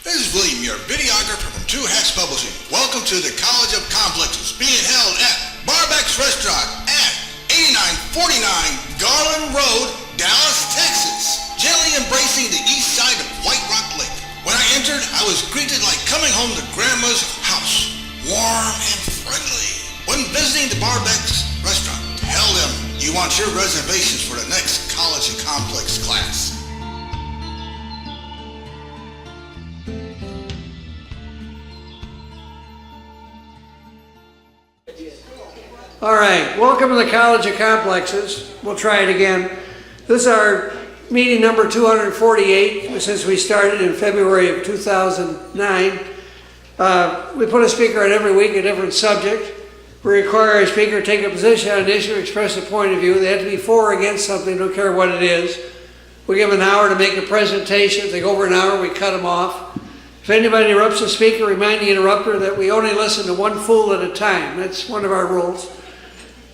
This is William, your videographer from Two Hats Publishing. Welcome to the College of Complexes, being held at Barbeck's Restaurant at 8949 Garland Road, Dallas, Texas. Gently embracing the east side of White Rock Lake. When I entered, I was greeted like coming home to Grandma's house, warm and friendly. When visiting the Barbeck's Restaurant, tell them you want your reservations for the next College of Complex class. All right, welcome to the College of Complexes. We'll try it again. This is our meeting number 248 since we started in February of 2009. We put a speaker on every week, a different subject. We require a speaker to take a position on an issue, express a point of view. They have to be for or against something, don't care what it is. We give them an hour to make a presentation. If they go over an hour, we cut them off. If anybody interrupts the speaker, remind the interrupter that we only listen to one fool at a time. That's one of our rules.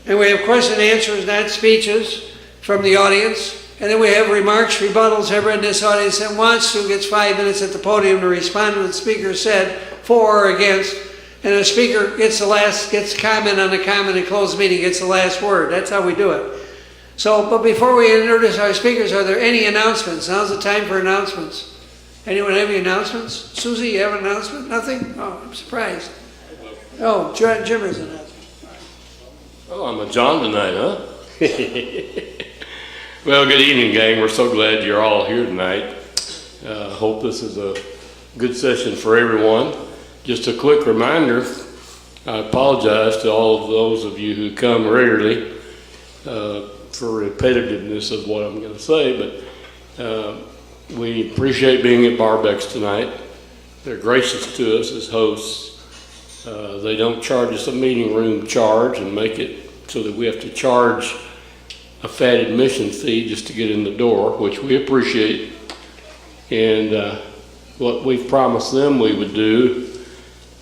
And we have question and answers, not speeches, from the audience. And then we have remarks, rebuttals. Everyone in this audience that wants to gets 5 minutes at the podium to respond to what the speaker said, for or against. And the speaker gets comment on the comment and close the meeting, gets the last word. That's how we do it. So, but before we introduce our speakers, are there any announcements? Now's the time for announcements. Anyone have any announcements? Susie, you have an announcement? Nothing? Oh, I'm surprised. Oh, Jim has an announcement. Oh, I'm a John tonight, huh? Well, good evening, gang. We're so glad you're all here tonight. Hope this is a good session for everyone. Just a quick reminder, I apologize to all of those of you who come regularly for repetitiveness of what I'm going to say, but we appreciate being at Barbeck's tonight. They're gracious to us as hosts. They don't charge us a meeting room charge and make it so that we have to charge a fat admission fee just to get in the door, which we appreciate. And what we've promised them we would do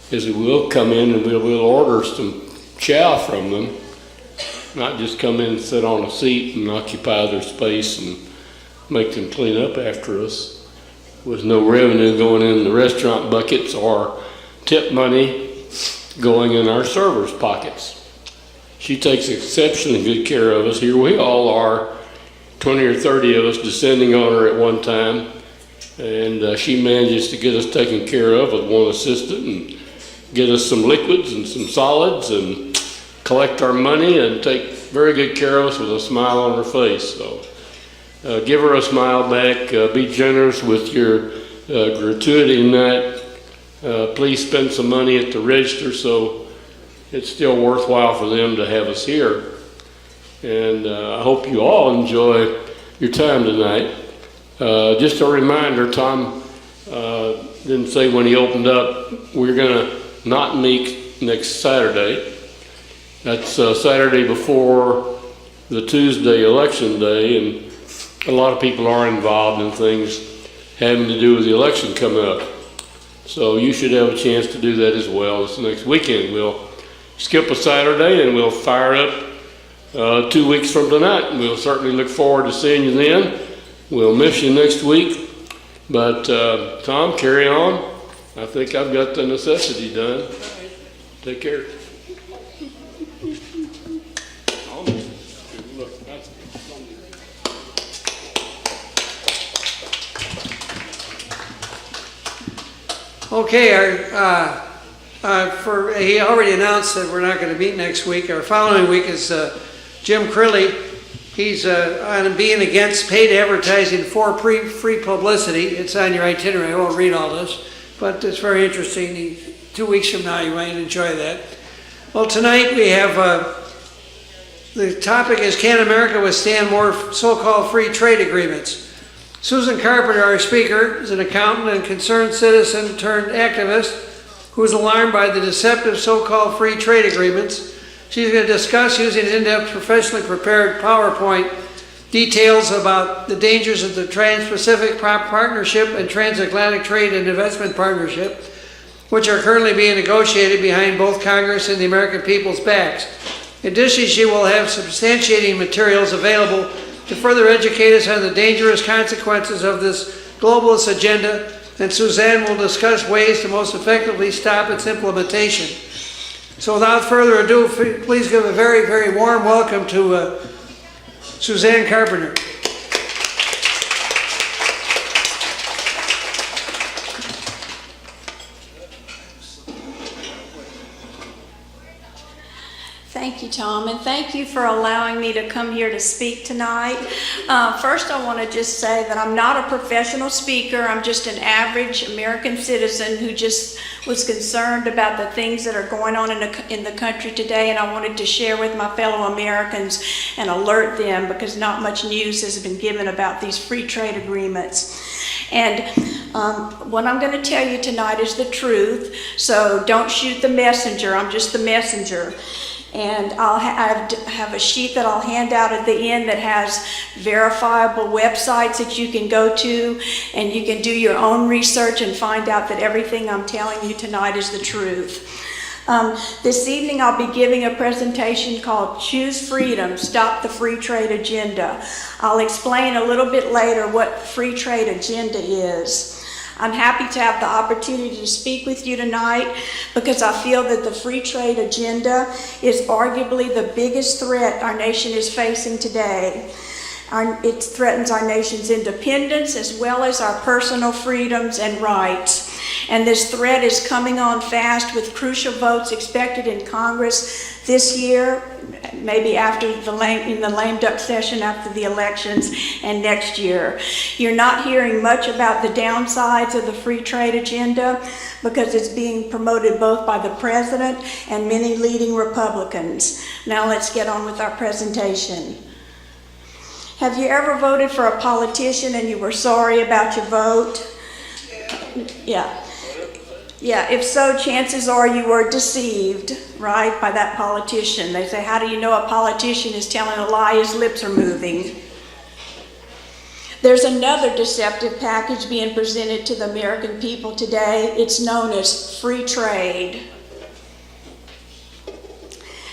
is that we'll come in and we'll order some chow from them, not just come in and sit on a seat and occupy their space and make them clean up after us with no revenue going in the restaurant buckets or tip money going in our servers' pockets. She takes exceptionally good care of us. Here we all are, 20 or 30 of us descending on her at one time, and she manages to get us taken care of with one assistant and get us some liquids and some solids and collect our money and take very good care of us with a smile on her face. So give her a smile back. Be generous with your gratuity night. Please spend some money at the register so it's still worthwhile for them to have us here. And I hope you all enjoy your time tonight. Just a reminder, Tom didn't say when he opened up, we're going to not meet next Saturday. That's Saturday before the Tuesday election day, and a lot of people are involved in things having to do with the election coming up. So you should have a chance to do that as well this next weekend. We'll skip a Saturday and we'll fire up 2 weeks from tonight. We'll certainly look forward to seeing you then. We'll miss you next week. But Tom, carry on. I think I've got the necessity done. Take care. Okay, he already announced that we're not going to meet next week. Our following week is Jim Crilly. He's on being against paid advertising for free publicity. It's on your itinerary. I won't read all this, but it's very interesting. 2 weeks from now, you might enjoy that. Well, tonight we have, the topic is, can America withstand more so-called free trade agreements? Suzanne Carpenter, our speaker, is an accountant and concerned citizen turned activist who is alarmed by the deceptive so-called free trade agreements. She's going to discuss, using an in-depth, professionally prepared PowerPoint, details about the dangers of the Trans-Pacific Partnership and Transatlantic Trade and Investment Partnership, which are currently being negotiated behind both Congress and the American people's backs. In addition, she will have substantiating materials available to further educate us on the dangerous consequences of this globalist agenda and Suzanne will discuss ways to most effectively stop its implementation. So without further ado, please give a very, very warm welcome to Suzanne Carpenter. Thank you, Tom, and thank you for allowing me to come here to speak tonight. First, I want to just say that I'm not a professional speaker. I'm just an average American citizen who just was concerned about the things that are going on in the country today, and I wanted to share with my fellow Americans and alert them because not much news has been given about these free trade agreements. And what I'm going to tell you tonight is the truth, so don't shoot the messenger. I'm just the messenger. And I'll have a sheet that I'll hand out at the end that has verifiable websites that you can go to, and you can do your own research and find out that everything I'm telling you tonight is the truth. This evening I'll be giving a presentation called Choose Freedom, Stop the Free Trade Agenda. I'll explain a little bit later what free trade agenda is. I'm happy to have the opportunity to speak with you tonight because I feel that the free trade agenda is arguably the biggest threat our nation is facing today. It threatens our nation's independence as well as our personal freedoms and rights. And this threat is coming on fast with crucial votes expected in Congress this year, maybe in the lame duck session after the elections, and next year. You're not hearing much about the downsides of the free trade agenda because it's being promoted both by the president and many leading Republicans. Now let's get on with our presentation. Have you ever voted for a politician and you were sorry about your vote? Yeah. Yeah, if so, chances are you were deceived, right, by that politician. They say, how do you know a politician is telling a lie? His lips are moving. There's another deceptive package being presented to the American people today. It's known as free trade.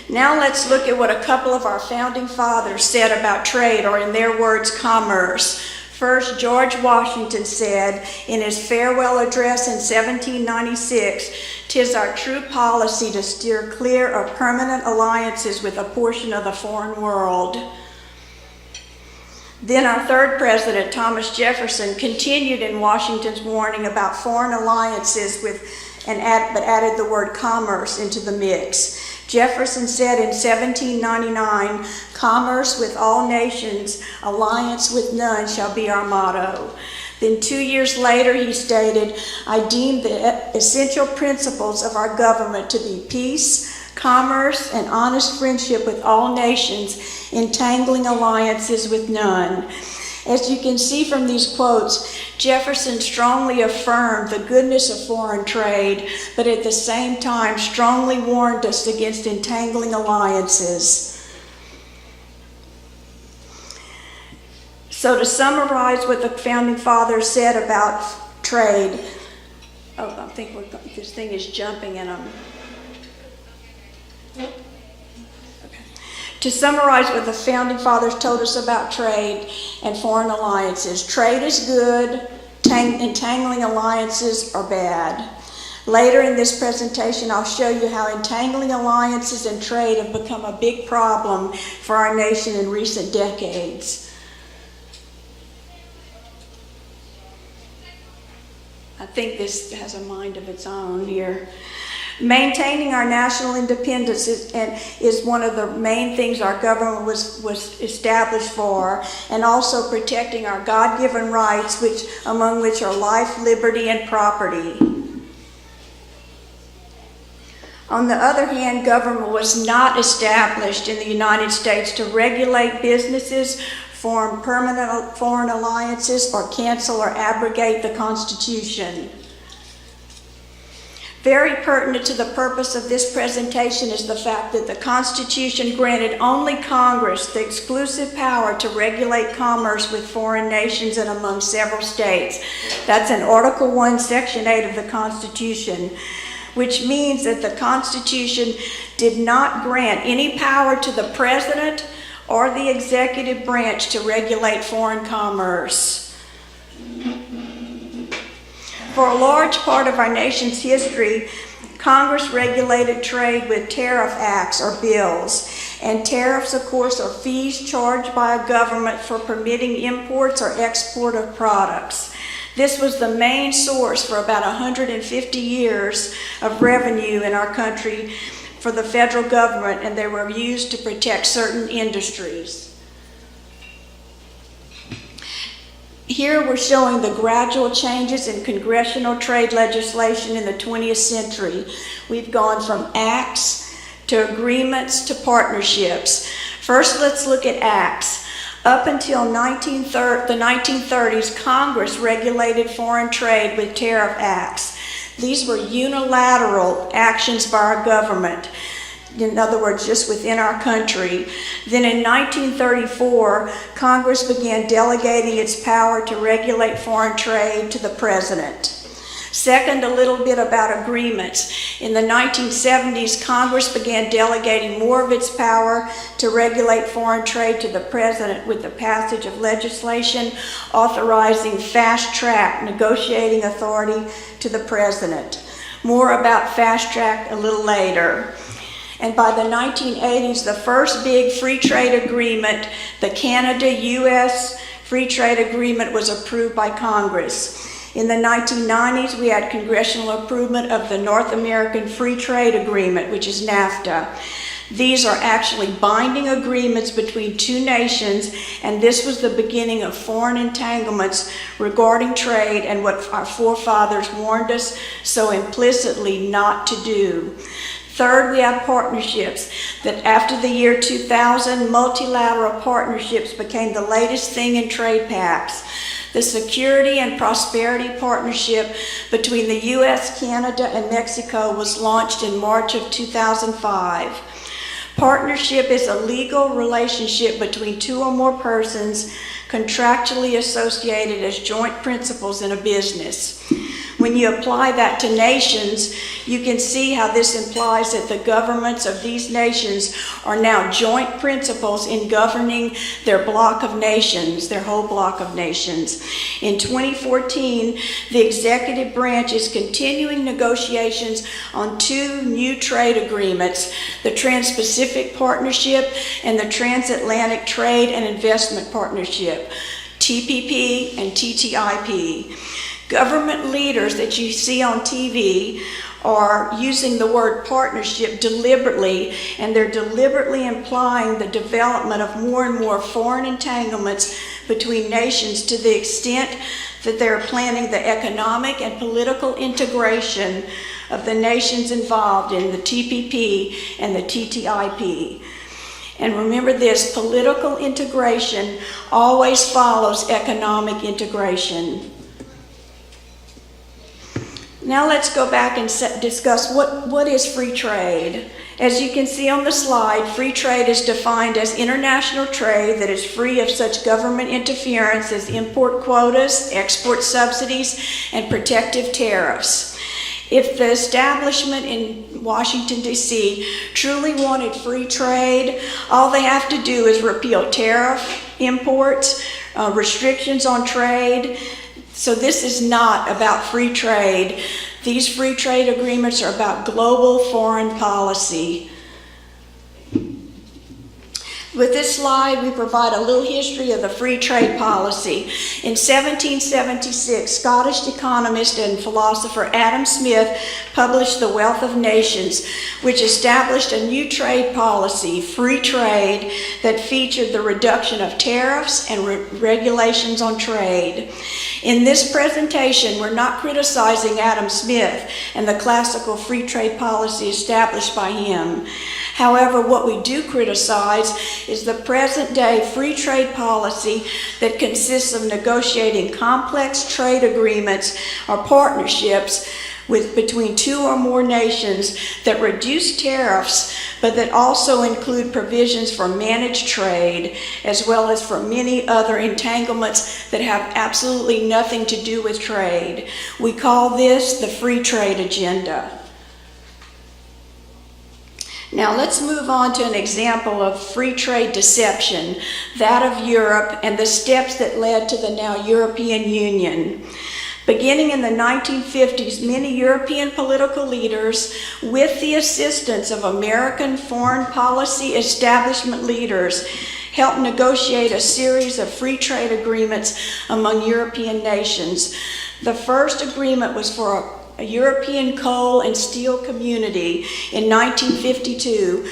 Now let's look at what a couple of our founding fathers said about trade, or in their words, commerce. First, George Washington said in his farewell address in 1796, "'Tis our true policy to steer clear of permanent alliances with a portion of the foreign world." Then our third president, Thomas Jefferson, continued in Washington's warning about foreign alliances but added the word commerce into the mix. Jefferson said in 1799, "Commerce with all nations, alliance with none shall be our motto." Then 2 years later he stated, "I deem the essential principles of our government to be peace, commerce, and honest friendship with all nations, entangling alliances with none." As you can see from these quotes, Jefferson strongly affirmed the goodness of foreign trade, but at the same time strongly warned us against entangling alliances. So to summarize what the founding fathers said about trade, I think this thing is jumping and To summarize what the founding fathers told us about trade and foreign alliances, trade is good, entangling alliances are bad. Later in this presentation, I'll show you how entangling alliances and trade have become a big problem for our nation in recent decades. I think this has a mind of its own here. Maintaining our national independence is one of the main things our government was established for, and also protecting our God-given rights, among which are life, liberty, and property. On the other hand, government was not established in the United States to regulate businesses, form permanent foreign alliances, or cancel or abrogate the Constitution. Very pertinent to the purpose of this presentation is the fact that the Constitution granted only Congress the exclusive power to regulate commerce with foreign nations and among several states. That's in Article 1, Section 8 of the Constitution, which means that the Constitution did not grant any power to the President or the executive branch to regulate foreign commerce. For a large part of our nation's history, Congress regulated trade with tariff acts or bills. And tariffs, of course, are fees charged by a government for permitting imports or export of products. This was the main source for about 150 years of revenue in our country for the federal government, and they were used to protect certain industries. Here we're showing the gradual changes in congressional trade legislation in the 20th century. We've gone from acts to agreements to partnerships. First, let's look at acts. Up until the 1930s, Congress regulated foreign trade with tariff acts. These were unilateral actions by our government. In other words, just within our country. Then in 1934, Congress began delegating its power to regulate foreign trade to the president. Second, a little bit about agreements. In the 1970s, Congress began delegating more of its power to regulate foreign trade to the president with the passage of legislation authorizing fast-track negotiating authority to the president. More about fast-track a little later. And by the 1980s, the first big free trade agreement, the Canada-US Free Trade Agreement, was approved by Congress. In the 1990s, we had congressional approval of the North American Free Trade Agreement, which is NAFTA. These are actually binding agreements between two nations, and this was the beginning of foreign entanglements regarding trade and what our forefathers warned us so implicitly not to do. Third, we have partnerships, that after the year 2000, multilateral partnerships became the latest thing in trade pacts. The Security and Prosperity Partnership between the U.S., Canada, and Mexico was launched in March of 2005. Partnership is a legal relationship between two or more persons contractually associated as joint principals in a business. When you apply that to nations, you can see how this implies that the governments of these nations are now joint principals in governing their block of nations, their whole block of nations. In 2014, the executive branch is continuing negotiations on two new trade agreements, the Trans-Pacific Partnership and the Transatlantic Trade and Investment Partnership, TPP and TTIP. Government leaders that you see on TV are using the word partnership deliberately, and they're deliberately implying the development of more and more foreign entanglements between nations to the extent that they're planning the economic and political integration of the nations involved in the TPP and the TTIP. And remember this, political integration always follows economic integration. Now let's go back and discuss what is free trade. As you can see on the slide, free trade is defined as international trade that is free of such government interference as import quotas, export subsidies, and protective tariffs. If the establishment in Washington, D.C. truly wanted free trade, all they have to do is repeal tariff, imports, restrictions on trade. So this is not about free trade. These free trade agreements are about global foreign policy. With this slide, we provide a little history of the free trade policy. In 1776, Scottish economist and philosopher Adam Smith published The Wealth of Nations, which established a new trade policy, free trade, that featured the reduction of tariffs and regulations on trade. In this presentation, we're not criticizing Adam Smith and the classical free trade policy established by him. However, what we do criticize is the present-day free trade policy that consists of negotiating complex trade agreements or partnerships between two or more nations that reduce tariffs, but that also include provisions for managed trade, as well as for many other entanglements that have absolutely nothing to do with trade. We call this the free trade agenda. Now let's move on to an example of free trade deception, that of Europe, and the steps that led to the now European Union. Beginning in the 1950s, many European political leaders, with the assistance of American foreign policy establishment leaders, helped negotiate a series of free trade agreements among European nations. The first agreement was for a European coal and steel community in 1952,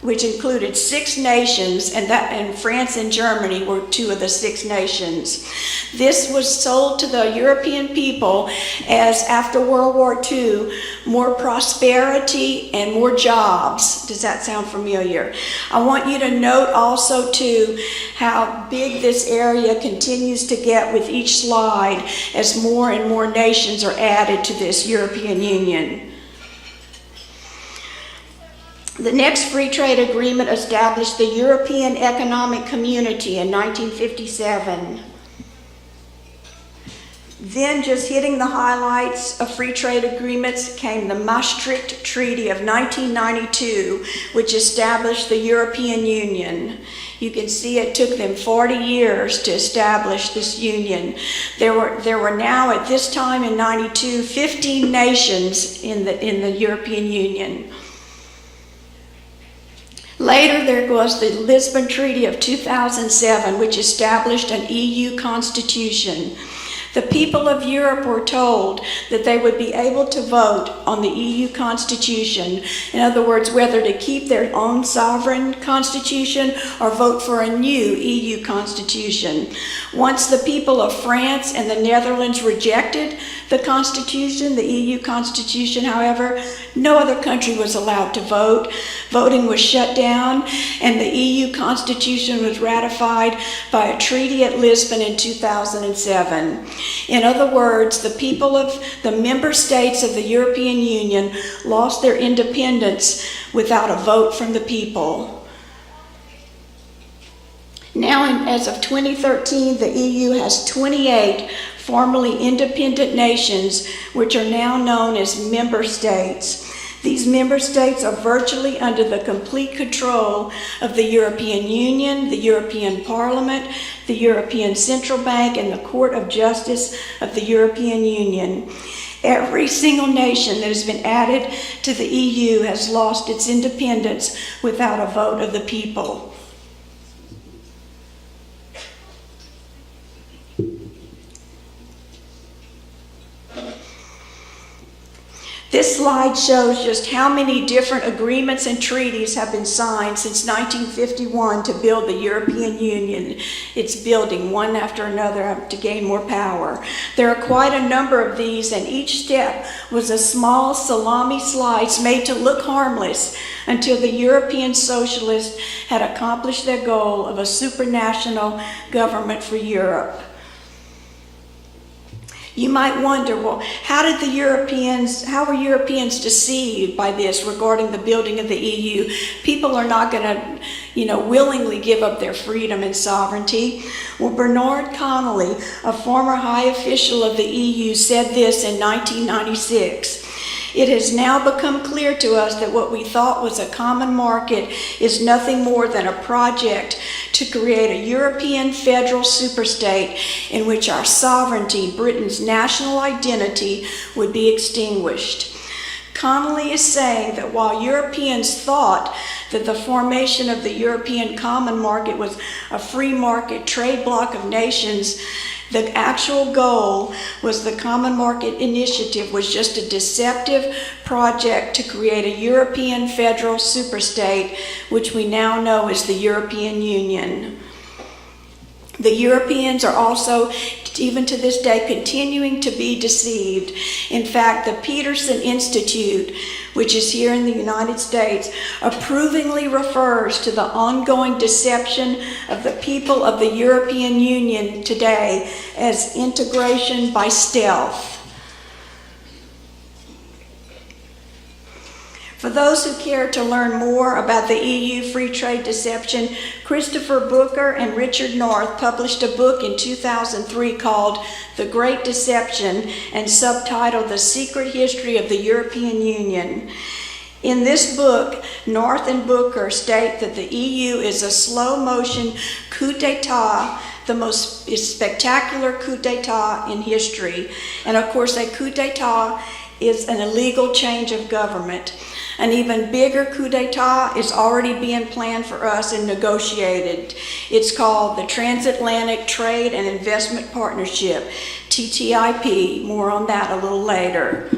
which included 6 nations, and France and Germany were 2 of the 6 nations. This was sold to the European people as, after World War II, more prosperity and more jobs. Does that sound familiar? I want you to note also, too, how big this area continues to get with each slide as more and more nations are added to this European Union. The next free trade agreement established the European Economic Community in 1957. Then, just hitting the highlights of free trade agreements, came the Maastricht Treaty of 1992, which established the European Union. You can see it took them 40 years to establish this union. There were now, at this time in 92, 15 nations in the European Union. Later, there was the Lisbon Treaty of 2007, which established an EU constitution. The people of Europe were told that they would be able to vote on the EU constitution. In other words, whether to keep their own sovereign constitution or vote for a new EU constitution. Once the people of France and the Netherlands rejected the constitution, the EU constitution, however, no other country was allowed to vote. Voting was shut down, and the EU constitution was ratified by a treaty at Lisbon in 2007. In other words, the people of the member states of the European Union lost their independence without a vote from the people. Now, as of 2013, the EU has 28 formerly independent nations, which are now known as member states. These member states are virtually under the complete control of the European Union, the European Parliament, the European Central Bank, and the Court of Justice of the European Union. Every single nation that has been added to the EU has lost its independence without a vote of the people. This slide shows just how many different agreements and treaties have been signed since 1951 to build the European Union. It's building one after another to gain more power. There are quite a number of these, and each step was a small salami slice made to look harmless until the European socialists had accomplished their goal of a supranational government for Europe. You might wonder, well, how were Europeans deceived by this regarding the building of the EU? People are not going to, willingly give up their freedom and sovereignty. Well, Bernard Connolly, a former high official of the EU, said this in 1996. It has now become clear to us that what we thought was a common market is nothing more than a project to create a European federal superstate in which our sovereignty, Britain's national identity, would be extinguished. Connolly is saying that while Europeans thought that the formation of the European common market was a free market trade bloc of nations, the actual goal was the Common Market Initiative was just a deceptive project to create a European federal superstate, which we now know as the European Union. The Europeans are also, even to this day, continuing to be deceived. In fact, the Peterson Institute, which is here in the United States, approvingly refers to the ongoing deception of the people of the European Union today as integration by stealth. For those who care to learn more about the EU free trade deception, Christopher Booker and Richard North published a book in 2003 called The Great Deception and subtitled The Secret History of the European Union. In this book, North and Booker state that the EU is a slow-motion coup d'etat the most spectacular coup d'etat in history. And of course, a coup d'etat is an illegal change of government. An even bigger coup d'etat is already being planned for us and negotiated. It's called the Transatlantic Trade and Investment Partnership, TTIP. More on that a little later.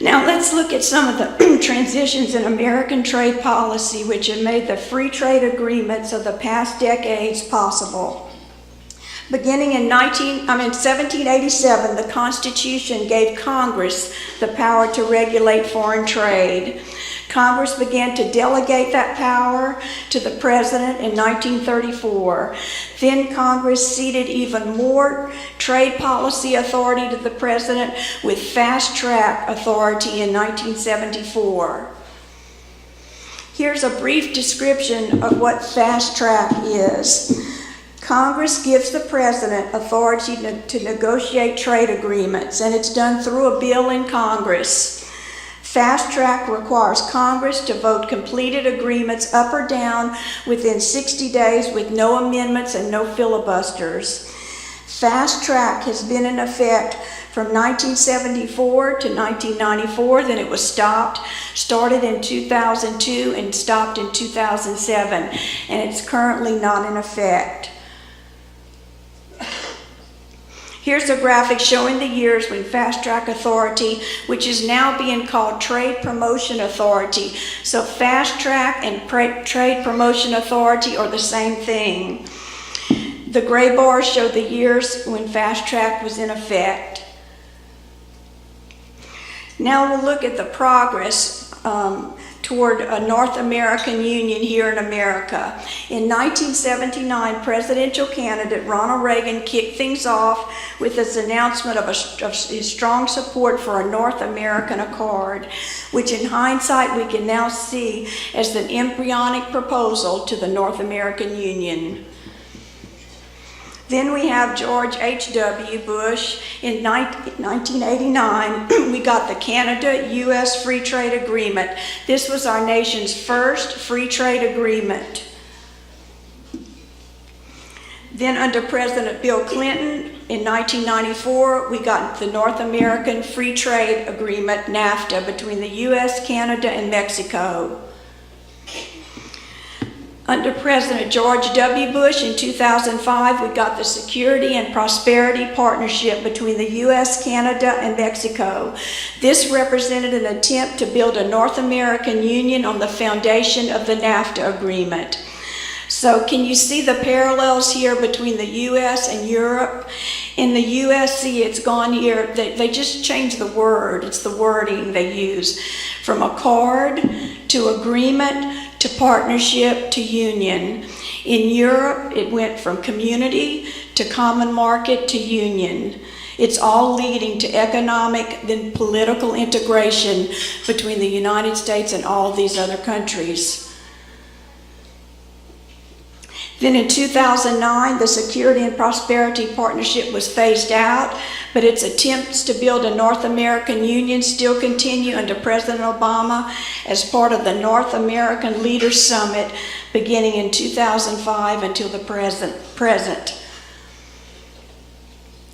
Now let's look at some of the transitions in American trade policy which have made the free trade agreements of the past decades possible. Beginning in 1787, the Constitution gave Congress the power to regulate foreign trade. Congress began to delegate that power to the President in 1934. Then Congress ceded even more trade policy authority to the President with fast-track authority in 1974. Here's a brief description of what fast-track is. Congress gives the President authority to negotiate trade agreements, and it's done through a bill in Congress. Fast track requires Congress to vote completed agreements up or down within 60 days with no amendments and no filibusters. Fast track has been in effect from 1974 to 1994, then it was started in 2002 and stopped in 2007, and it's currently not in effect. Here's a graphic showing the years when Fast Track Authority, which is now being called Trade Promotion Authority. So Fast Track and Trade Promotion Authority are the same thing. The gray bars show the years when Fast Track was in effect. Now we'll look at the progress toward a North American Union here in America. In 1979, presidential candidate Ronald Reagan kicked things off with his announcement of his strong support for a North American Accord, which in hindsight we can now see as the embryonic proposal to the North American Union. Then we have George H.W. Bush. In 1989, we got the Canada-U.S. Free Trade Agreement. This was our nation's first free trade agreement. Then under President Bill Clinton, in 1994, we got the North American Free Trade Agreement, NAFTA, between the U.S., Canada, and Mexico. Under President George W. Bush in 2005, we got the Security and Prosperity Partnership between the U.S., Canada, and Mexico. This represented an attempt to build a North American Union on the foundation of the NAFTA agreement. So can you see the parallels here between the U.S. and Europe? In the U.S., see, it's gone here. They just changed the word. It's the wording they use. From accord to agreement to partnership to union. In Europe, it went from community to common market to union. It's all leading to economic, then political integration between the United States and all these other countries. Then in 2009, the Security and Prosperity Partnership was phased out, but its attempts to build a North American Union still continue under President Obama as part of the North American Leaders Summit beginning in 2005 until the present.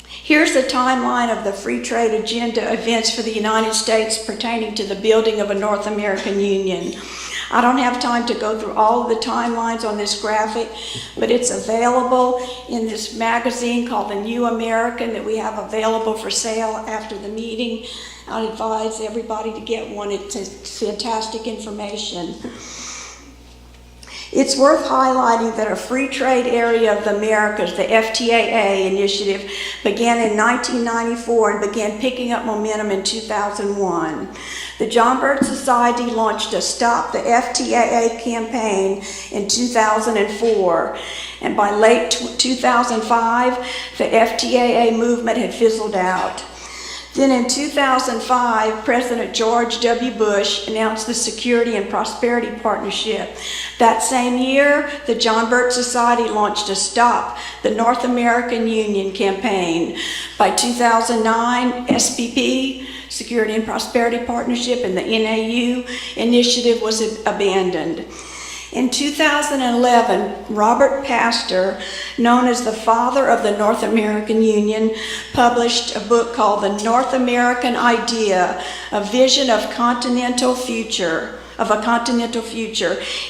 Here's the timeline of the free trade agenda events for the United States pertaining to the building of a North American Union. I don't have time to go through all of the timelines on this graphic, but it's available in this magazine called The New American that we have available for sale after the meeting. I advise everybody to get one. It's fantastic information. It's worth highlighting that a free trade area of the Americas, the FTAA initiative, began in 1994 and began picking up momentum in 2001. The John Birch Society launched a Stop the FTAA campaign in 2004, and by late 2005, the FTAA movement had fizzled out. Then in 2005, President George W. Bush announced the Security and Prosperity Partnership. That same year, the John Birch Society launched a Stop the North American Union campaign. By 2009, SPP, Security and Prosperity Partnership, and the NAU initiative was abandoned. In 2011, Robert Pastor, known as the father of the North American Union, published a book called The North American Idea, A Vision of a Continental Future,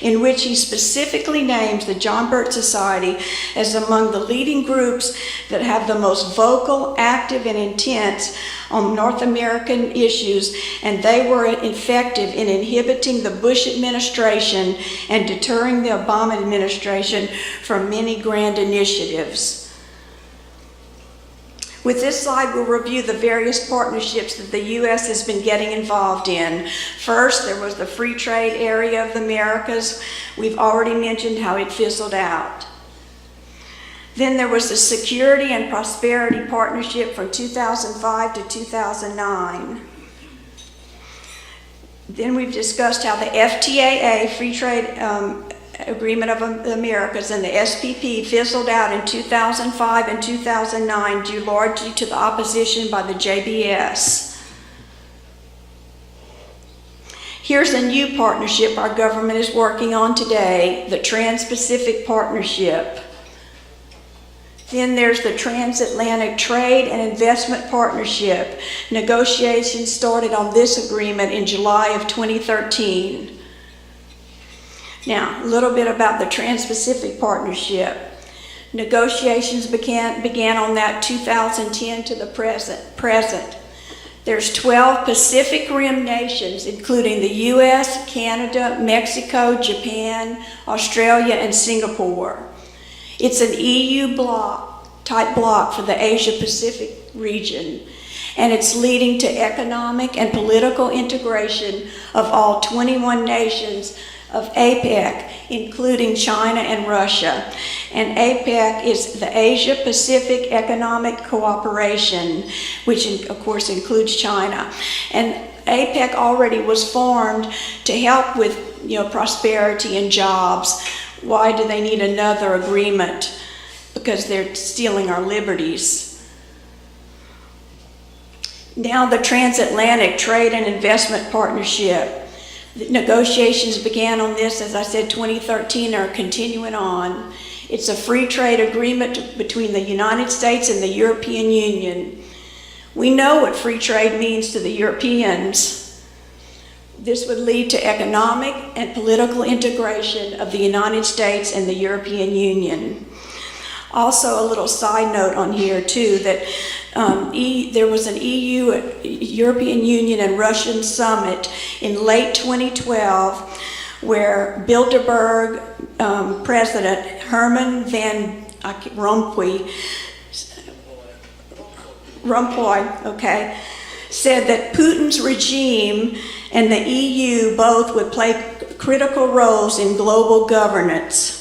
in which he specifically names the John Birch Society as among the leading groups that have the most vocal, active, and intense on North American issues, and they were effective in inhibiting the Bush administration and deterring the Obama administration from many grand initiatives. With this slide, we'll review the various partnerships that the U.S. has been getting involved in. First, there was the free trade area of the Americas. We've already mentioned how it fizzled out. Then there was the Security and Prosperity Partnership from 2005 to 2009. Then we've discussed how the FTAA, Free Trade Agreement of the Americas, and the SPP fizzled out in 2005 and 2009 due largely to the opposition by the JBS. Here's a new partnership our government is working on today, the Trans-Pacific Partnership. Then there's the Transatlantic Trade and Investment Partnership. Negotiations started on this agreement in July of 2013. Now, a little bit about the Trans-Pacific Partnership. Negotiations began on that 2010 to the present. There's 12 Pacific Rim nations, including the US, Canada, Mexico, Japan, Australia, and Singapore. It's an EU type bloc for the Asia-Pacific region, and it's leading to economic and political integration of all 21 nations of APEC, including China and Russia. And APEC is the Asia-Pacific Economic Cooperation, which of course includes China. And APEC already was formed to help with prosperity and jobs. Why do they need another agreement? Because they're stealing our liberties. Now the Transatlantic Trade and Investment Partnership. The negotiations began on this, as I said, 2013, are continuing on. It's a free trade agreement between the United States and the European Union. We know what free trade means to the Europeans. This would lead to economic and political integration of the United States and the European Union. Also, a little side note on here too, that there was an European Union and Russian summit in late 2012 where Bilderberg President Herman Van Rompuy, said that Putin's regime and the EU both would play critical roles in global governance.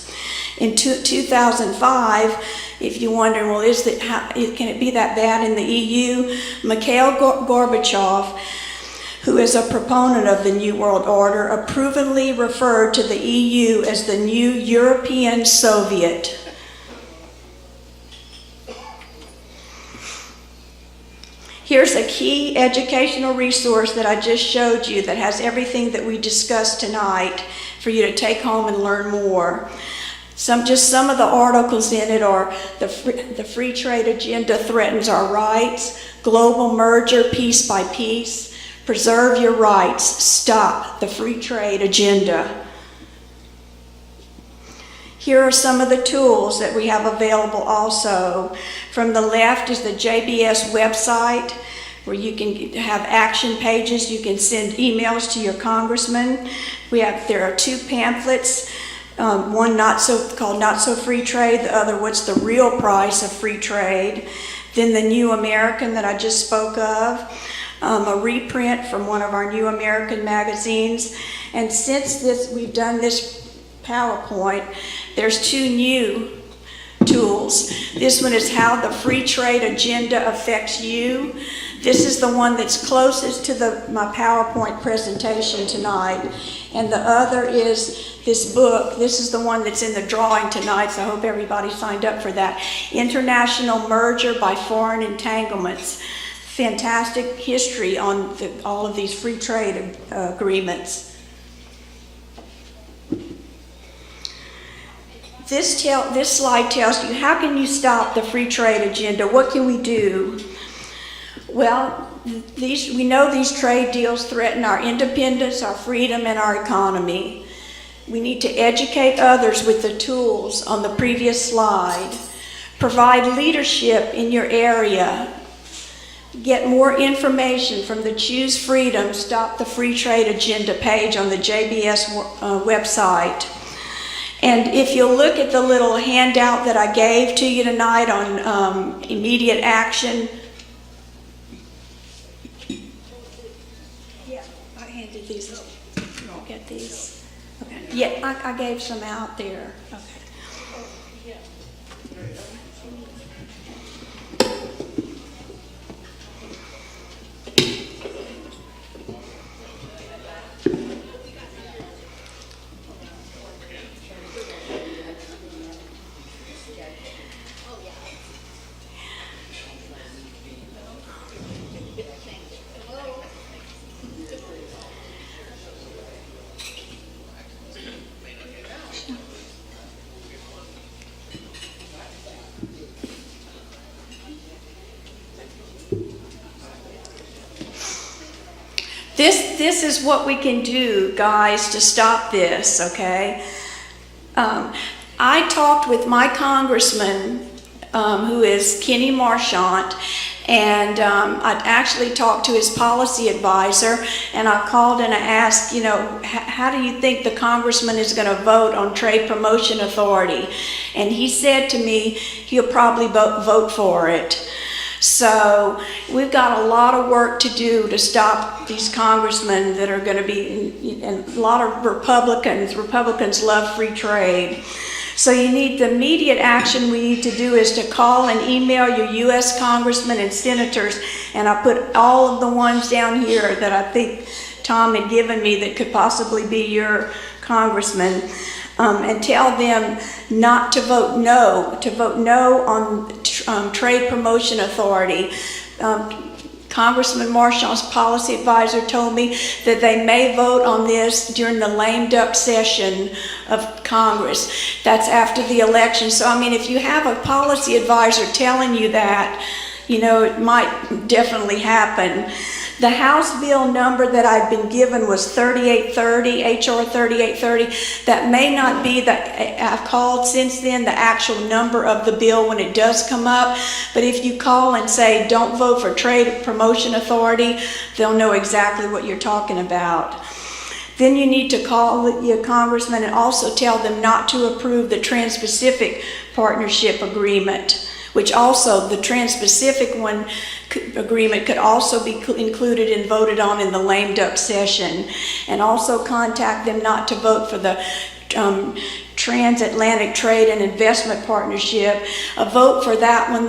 In 2005, if you're wondering, well, can it be that bad in the EU? Mikhail Gorbachev, who is a proponent of the New World Order, approvingly referred to the EU as the new European Soviet. Here's a key educational resource that I just showed you that has everything that we discussed tonight for you to take home and learn more. Some of the articles in it are the free trade agenda threatens our rights, global merger piece by piece, preserve your rights, stop the free trade agenda. Here are some of the tools that we have available also. From the left is the JBS website, where you can have action pages. You can send emails to your congressman. There are 2 pamphlets. One called Not So Free Trade, the other What's the Real Price of Free Trade. Then the New American that I just spoke of, a reprint from one of our New American magazines. And since we've done this PowerPoint, there's 2 new tools. This one is How the Free Trade Agenda Affects You. This is the one that's closest to my PowerPoint presentation tonight. And the other is this book. This is the one that's in the drawing tonight, so I hope everybody signed up for that. International Merger by Foreign Entanglements. Fantastic history on all of these free trade agreements. this slide tells you, how can you stop the free trade agenda? What can we do? Well, we know these trade deals threaten our independence, our freedom, and our economy. We need to educate others with the tools on the previous slide. Provide leadership in your area. Get more information from the Choose Freedom, Stop the Free Trade Agenda page on the JBS website. And if you'll look at the little handout that I gave to you tonight on immediate action. Yeah, I handed these out. You won't get these? Okay. Yeah, I gave some out there. Okay. This is what we can do, guys, to stop this, okay? I talked with my congressman, who is Kenny Marchant, and I actually talked to his policy advisor, and I called and I asked, you know, how do you think the congressman is going to vote on Trade Promotion Authority? And he said to me, he'll probably vote for it. So we've got a lot of work to do to stop these congressmen that are going to be, and a lot of Republicans love free trade. So you need the immediate action we need to do is to call and email your U.S. congressmen and senators, and I put all of the ones down here that I think Tom had given me that could possibly be your congressman, and tell them not to vote no on Trade Promotion Authority. Congressman Marchant's policy advisor told me that they may vote on this during the lame duck session of Congress. That's after the election. So, I mean, if you have a policy advisor telling you that, you know, it might definitely happen. The House bill number that I've been given was 3830, H.R. 3830. That may not be I've called since then the actual number of the bill when it does come up. But if you call and say, don't vote for Trade Promotion Authority, they'll know exactly what you're talking about. Then you need to call your congressman and also tell them not to approve the Trans-Pacific Partnership Agreement, which also the Trans-Pacific agreement could also be included and voted on in the lame duck session. And also contact them not to vote for the Transatlantic Trade and Investment Partnership. A vote for that one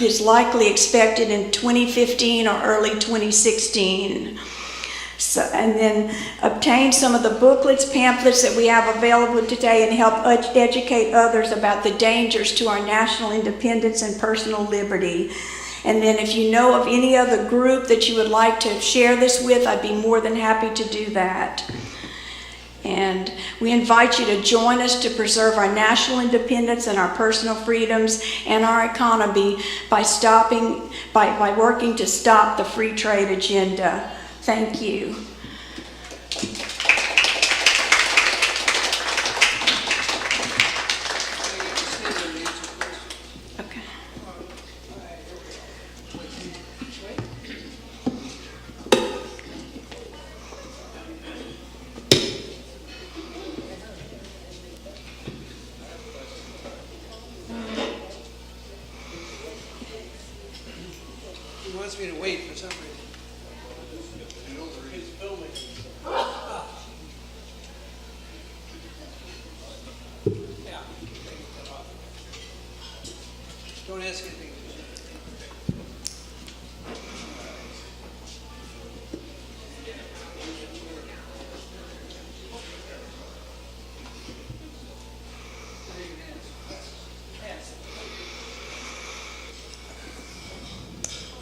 is likely expected in 2015 or early 2016. So, and then obtain some of the booklets, pamphlets that we have available today and help educate others about the dangers to our national independence and personal liberty. And then if you know of any other group that you would like to share this with, I'd be more than happy to do that. And we invite you to join us to preserve our national independence and our personal freedoms and our economy by working to stop the free trade agenda. Thank you. Okay. He wants me to wait for some reason. Don't ask anything.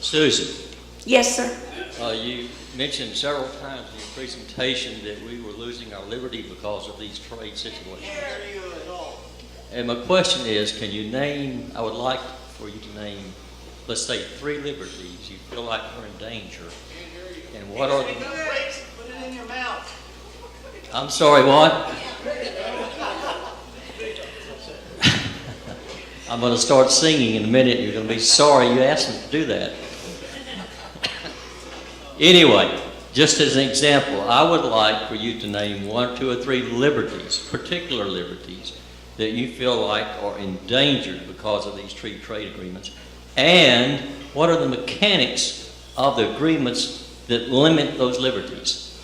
Susan. Yes, sir. You mentioned several times in your presentation that we were losing our liberty because of these trade situations. And my question is, can you name, I would like for you to name, let's say, 3 liberties you feel like are in danger. And what are them? Put it in your mouth. I'm sorry, what? I'm going to start singing in a minute. You're going to be sorry you asked me to do that. Anyway, just as an example, I would like for you to name 1, 2, or 3 liberties, particular liberties, that you feel like are endangered because of these free trade agreements. And what are the mechanics of the agreements that limit those liberties?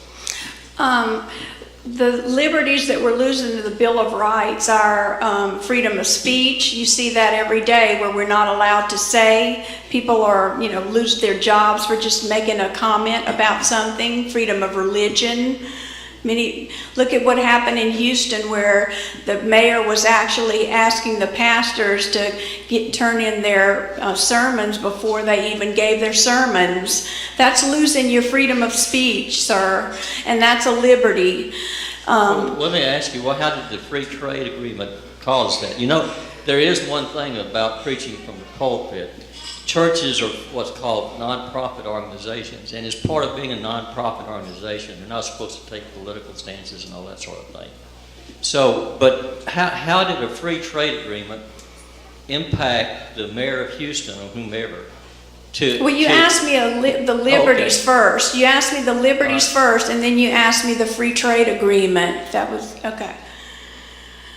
The liberties that we're losing to the Bill of Rights are freedom of speech. You see that every day where we're not allowed to say. People are, lose their jobs for just making a comment about something. Freedom of religion. Look at what happened in Houston, where the mayor was actually asking the pastors to turn in their sermons before they even gave their sermons. That's losing your freedom of speech, sir, and that's a liberty. Let me ask you, how did the free trade agreement cause that? There is one thing about preaching from the pulpit. Churches are what's called nonprofit organizations, and as part of being a nonprofit organization, they're not supposed to take political stances and all that sort of thing. So, but how did a free trade agreement impact the mayor of Houston or whomever? You asked me the liberties first. You asked me the liberties first, and then you asked me the free trade agreement. That was okay.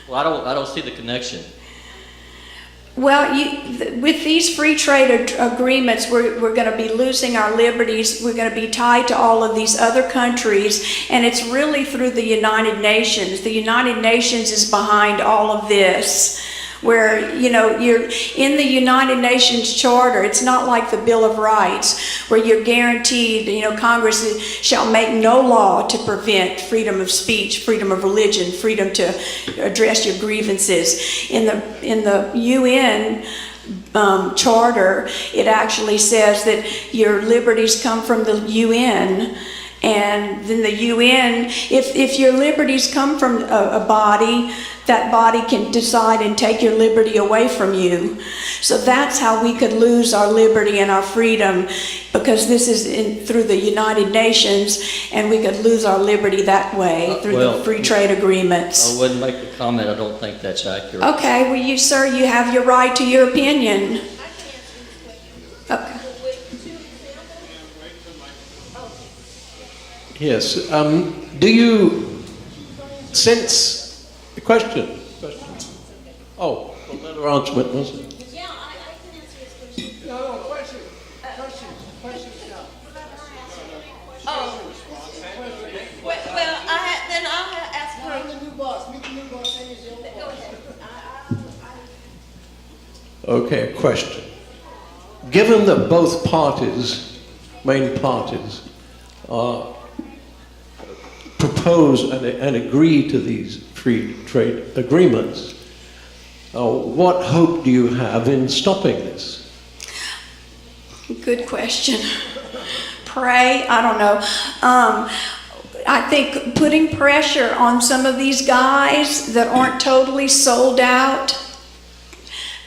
Well, I don't see the connection. Well, with these free trade agreements, we're going to be losing our liberties. We're going to be tied to all of these other countries, and it's really through the United Nations. The United Nations is behind all of this, where, you're in the United Nations Charter. It's not like the Bill of Rights, where you're guaranteed, Congress shall make no law to prevent freedom of speech, freedom of religion, freedom to address your grievances. In the UN Charter, it actually says that your liberties come from the UN. And then the UN, if your liberties come from a body, that body can decide and take your liberty away from you. So that's how we could lose our liberty and our freedom, because this is through the United Nations, and we could lose our liberty that way through the free trade agreements. I wouldn't make the comment. I don't think that's accurate. Okay, well, you have your right to your opinion. Okay. Yes. Do you sense the question? Oh, well, let her answer it, was it? Yeah, I can answer his question. No, questions now. Oh. Well, then I'll ask her. I'm the new boss. Meet the new boss. And he's the old Go boss. ahead. Okay, a question. Given that both parties, main parties, propose and agree to these free trade agreements, what hope do you have in stopping this? Good question. Pray, I don't know. I think putting pressure on some of these guys that aren't totally sold out,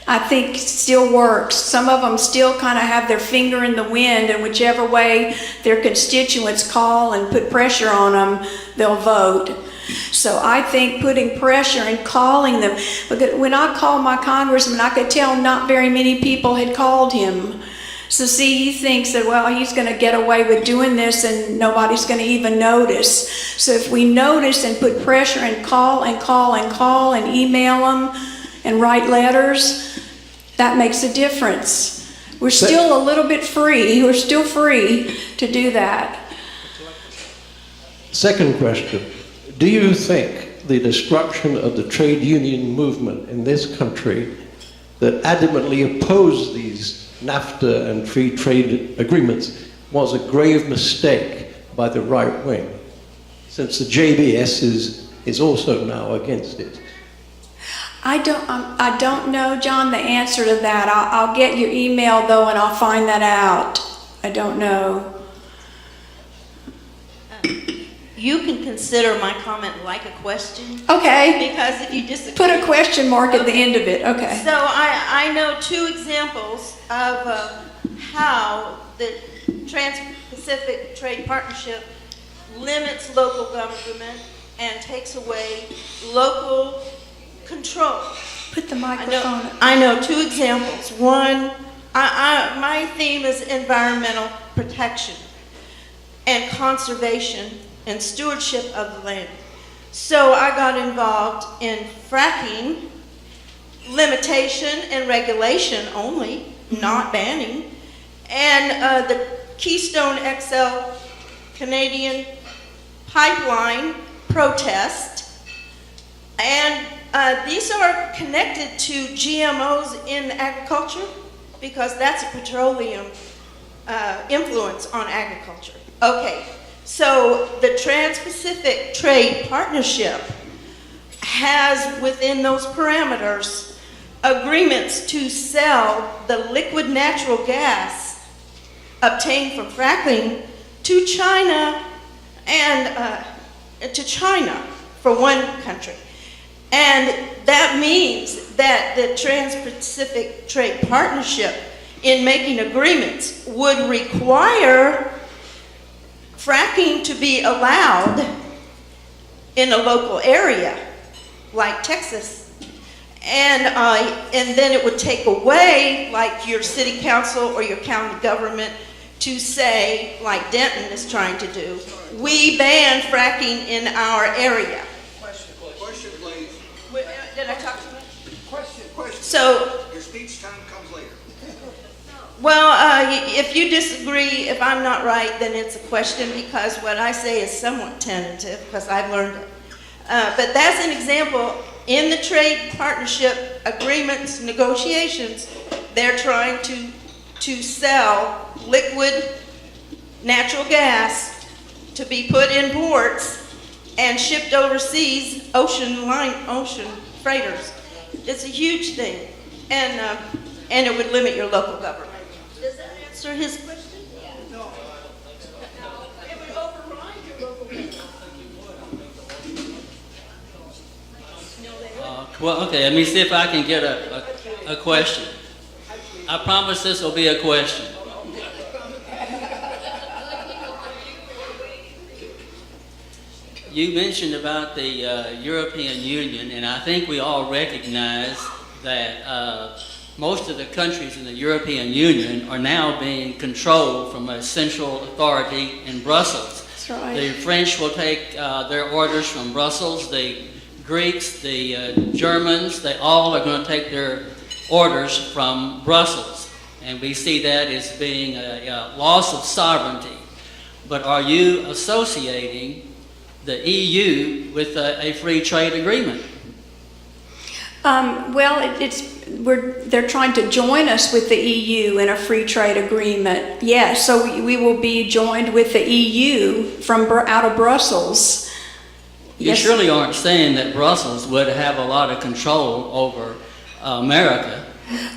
I think still works. Some of them still kind of have their finger in the wind, and whichever way their constituents call and put pressure on them, they'll vote. So I think putting pressure and calling them, because when I called my congressman, I could tell not very many people had called him. So see, he thinks that, well, he's going to get away with doing this and nobody's going to even notice. So if we notice and put pressure and call and call and call and email them and write letters, that makes a difference. We're still a little bit free. We're still free to do that. Second question. Do you think the destruction of the trade union movement in this country that adamantly opposed these NAFTA and free trade agreements was a grave mistake by the right wing, since the JBS is also now against it? I don't know, John, the answer to that. I'll get your email, though, and I'll find that out. I don't know. you can consider my comment like a question. Okay, Because if you disagree. put a question mark at the end of it, okay. So I know two examples of how the Trans-Pacific Trade Partnership limits local government and takes away local control. Put the microphone up. I know two examples. One, my theme is environmental protection and conservation and stewardship of the land. So I got involved in fracking, limitation and regulation only, not banning, and the Keystone XL Canadian pipeline protest. And these are connected to GMOs in agriculture because that's a petroleum influence on agriculture. Okay, so the Trans-Pacific Trade Partnership has within those parameters agreements to sell the liquid natural gas obtained from fracking to China and to China for one country. And that means that the Trans-Pacific Trade Partnership in making agreements would require fracking to be allowed in a local area like Texas. And then it would take away, like your city council or your county government, to say, like Denton is trying to do, we ban fracking in our area. Question, please. Did I talk too much? Question. So, Your speech time comes later. well, if you disagree, if I'm not right, then it's a question because what I say is somewhat tentative because I've learned it. But that's an example. In the trade partnership agreements, negotiations, they're trying to sell liquid natural gas to be put in ports and shipped overseas, ocean freighters. It's a huge thing, and it would limit your local government. Does that answer his question? No. It would override your local government. Well, okay, let me see if I can get a question. I promise this will be a question. You mentioned about the European Union, and I think we all recognize that most of the countries in the European Union are now being controlled from a central authority in Brussels. That's right. The French will take their orders from Brussels. The Greeks, the Germans, they all are going to take their orders from Brussels. And we see that as being a loss of sovereignty. But are you associating the EU with a free trade agreement? Well, they're trying to join us with the EU in a free trade agreement. Yes, so we will be joined with the EU from out of Brussels. You Yes. surely aren't saying that Brussels would have a lot of control over America.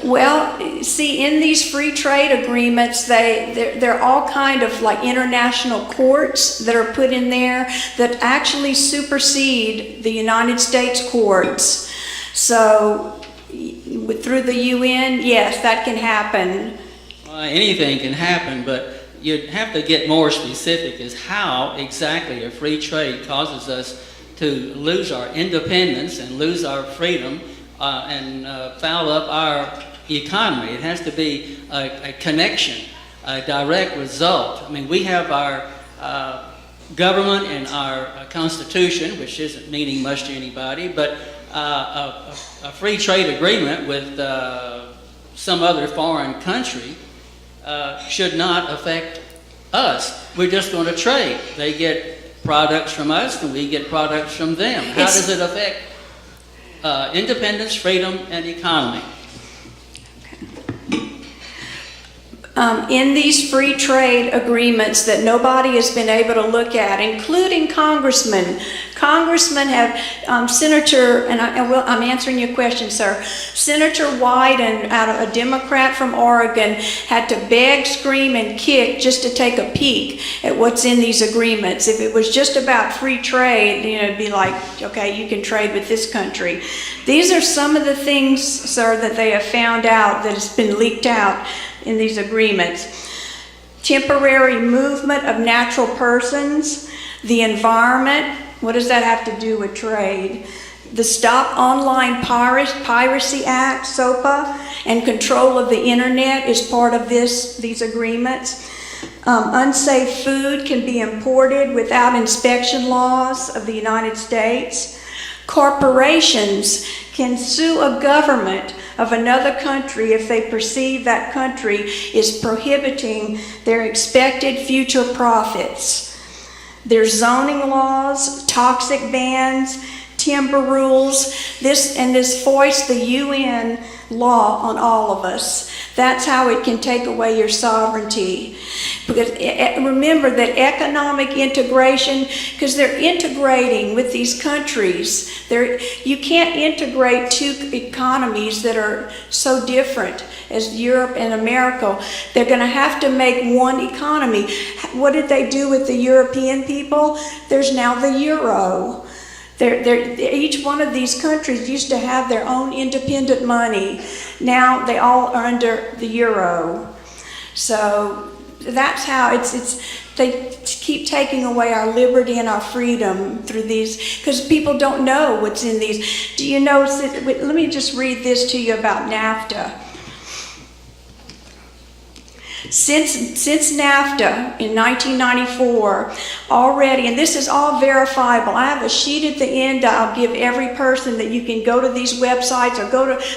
Well, see, in these free trade agreements, they're all kind of like international courts that are put in there that actually supersede the United States courts. So through the UN, yes, that can happen. Anything can happen, but you'd have to get more specific as how exactly a free trade causes us to lose our independence and lose our freedom and foul up our economy. It has to be a connection, a direct result. I mean, we have our government and our constitution, which isn't meaning much to anybody, but a free trade agreement with some other foreign country should not affect us. We're just going to trade. They get products from us and we get products from them. How does it affect independence, freedom, and economy? in these free trade agreements that nobody has been able to look at, including congressmen. Congressmen have, Senator, and I'm answering your question, sir. Senator Wyden, a Democrat from Oregon, had to beg, scream, and kick just to take a peek at what's in these agreements. If it was just about free trade, it'd be like, okay, you can trade with this country. These are some of the things, sir, that they have found out that has been leaked out in these agreements. Temporary movement of natural persons, the environment, what does that have to do with trade? The Stop Online Piracy Act, SOPA, and control of the internet is part of these agreements. Unsafe food can be imported without inspection laws of the United States. Corporations can sue a government of another country if they perceive that country is prohibiting their expected future profits. There's zoning laws, toxic bans, timber rules. This foists the UN law on all of us. That's how it can take away your sovereignty. Because remember that economic integration, because they're integrating with these countries. You can't integrate two economies that are so different as Europe and America. They're going to have to make one economy. What did they do with the European people? There's now the euro. Each one of these countries used to have their own independent money. Now they all are under the euro. So that's how they keep taking away our liberty and our freedom through these, because people don't know what's in these. Do you know, let me just read this to you about NAFTA. Since NAFTA in 1994 already, and this is all verifiable. I have a sheet at the end I'll give every person that you can go to these websites or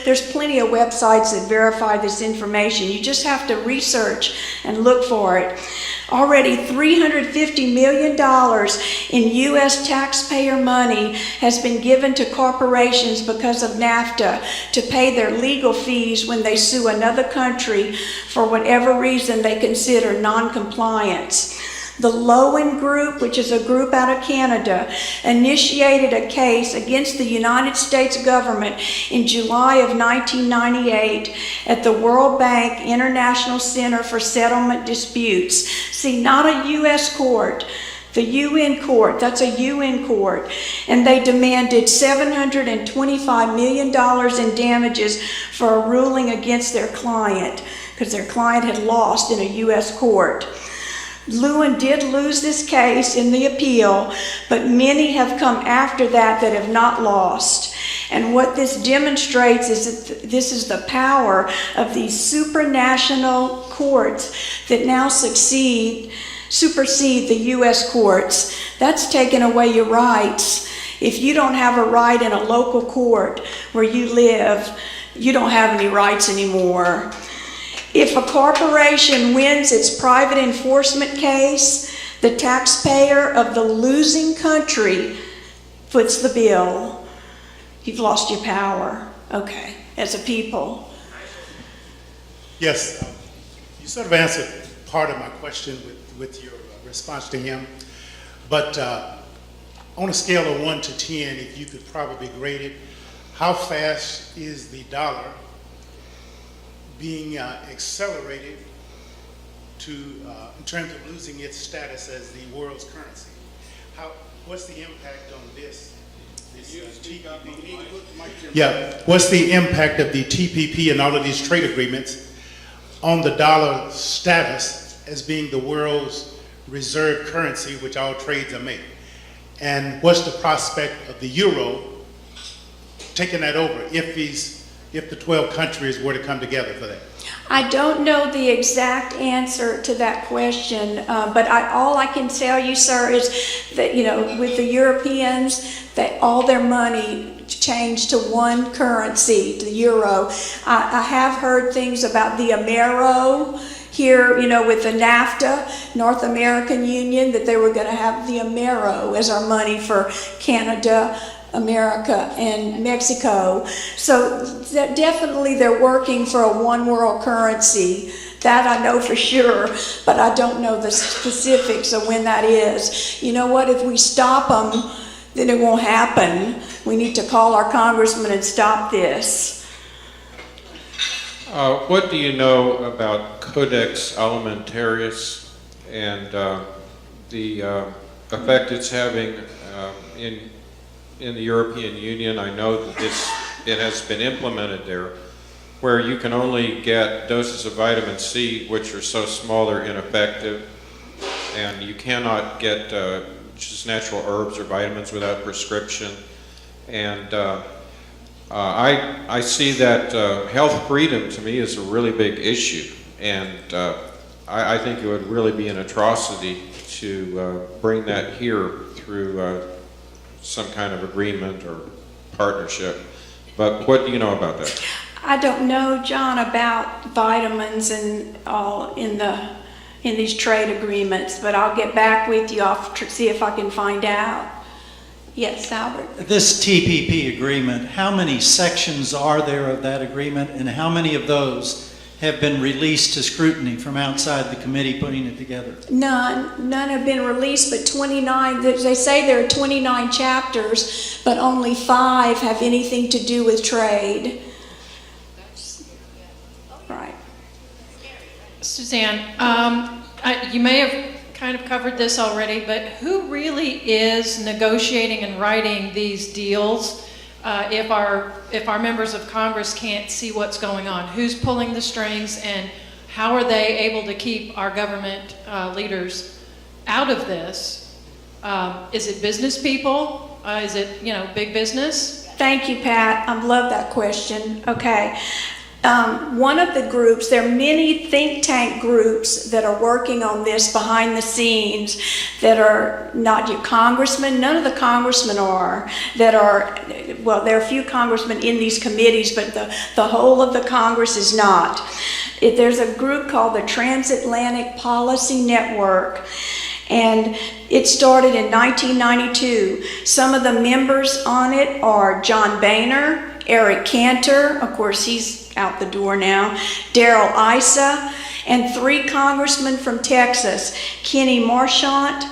there's plenty of websites that verify this information. You just have to research and look for it. Already $350 million in U.S. taxpayer money has been given to corporations because of NAFTA to pay their legal fees when they sue another country for whatever reason they consider non-compliance. The Lowen Group, which is a group out of Canada, initiated a case against the United States government in July of 1998 at the World Bank International Center for Settlement Disputes. See, not a U.S. court, the UN court, that's a UN court, and they demanded $725 million in damages for a ruling against their client, because their client had lost in a U.S. court. Lewin did lose this case in the appeal, but many have come after that have not lost. And what this demonstrates is that this is the power of these supranational courts that now supersede the U.S. courts. That's taken away your rights. If you don't have a right in a local court where you live, you don't have any rights anymore. If a corporation wins its private enforcement case, the taxpayer of the losing country foots the bill. You've lost your power, okay, as a people. Yes, you sort of answered part of my question with your response to him, but on a scale of 1 to 10, if you could probably grade it, how fast is the dollar being accelerated in terms of losing its status as the world's currency? What's the impact on this TPP? Yeah, what's the impact of the TPP and all of these trade agreements on the dollar status as being the world's reserve currency, which all trades are made? And what's the prospect of the euro taking that over if the 12 countries were to come together for that? I don't know the exact answer to that question, but all I can tell you, sir, is that, with the Europeans, that all their money changed to one currency, the euro. I have heard things about the Amero here, with the NAFTA, North American Union, that they were going to have the Amero as our money for Canada, America, and Mexico. So definitely they're working for a one world currency That I know for sure, but I don't know the specifics of when that is. You know what, if we stop them, then it won't happen. We need to call our congressman and stop this. What do you know about Codex Alimentarius and the effect it's having in the European Union? I know that it has been implemented there, where you can only get doses of vitamin C, which are so small they're ineffective, and you cannot get just natural herbs or vitamins without prescription. And I see that health freedom to me is a really big issue, and I think it would really be an atrocity to bring that here through some kind of agreement or partnership. But what do you know about that? I don't know, John, about vitamins and all in these trade agreements, but I'll get back with you. I'll see if I can find out. Yes, Albert? This TPP agreement, how many sections are there of that agreement, and how many of those have been released to scrutiny from outside the committee putting it together? None have been released, but 29, they say there are 29 chapters, but only 5 have anything to do with trade. Right. Suzanne, you may have kind of covered this already, but who really is negotiating and writing these deals if our members of Congress can't see what's going on? Who's pulling the strings, and how are they able to keep our government leaders out of this? Is it business people? Is it, big business? Thank you, Pat. I love that question. Okay. One of the groups, there are many think tank groups that are working on this behind the scenes that are not your congressmen. None of the congressmen are, there are a few congressmen in these committees, but the whole of the Congress is not. There's a group called the Transatlantic Policy Network, and it started in 1992. Some of the members on it are John Boehner, Eric Cantor, of course he's out the door now, Darrell Issa, and 3 congressmen from Texas, Kenny Marchant,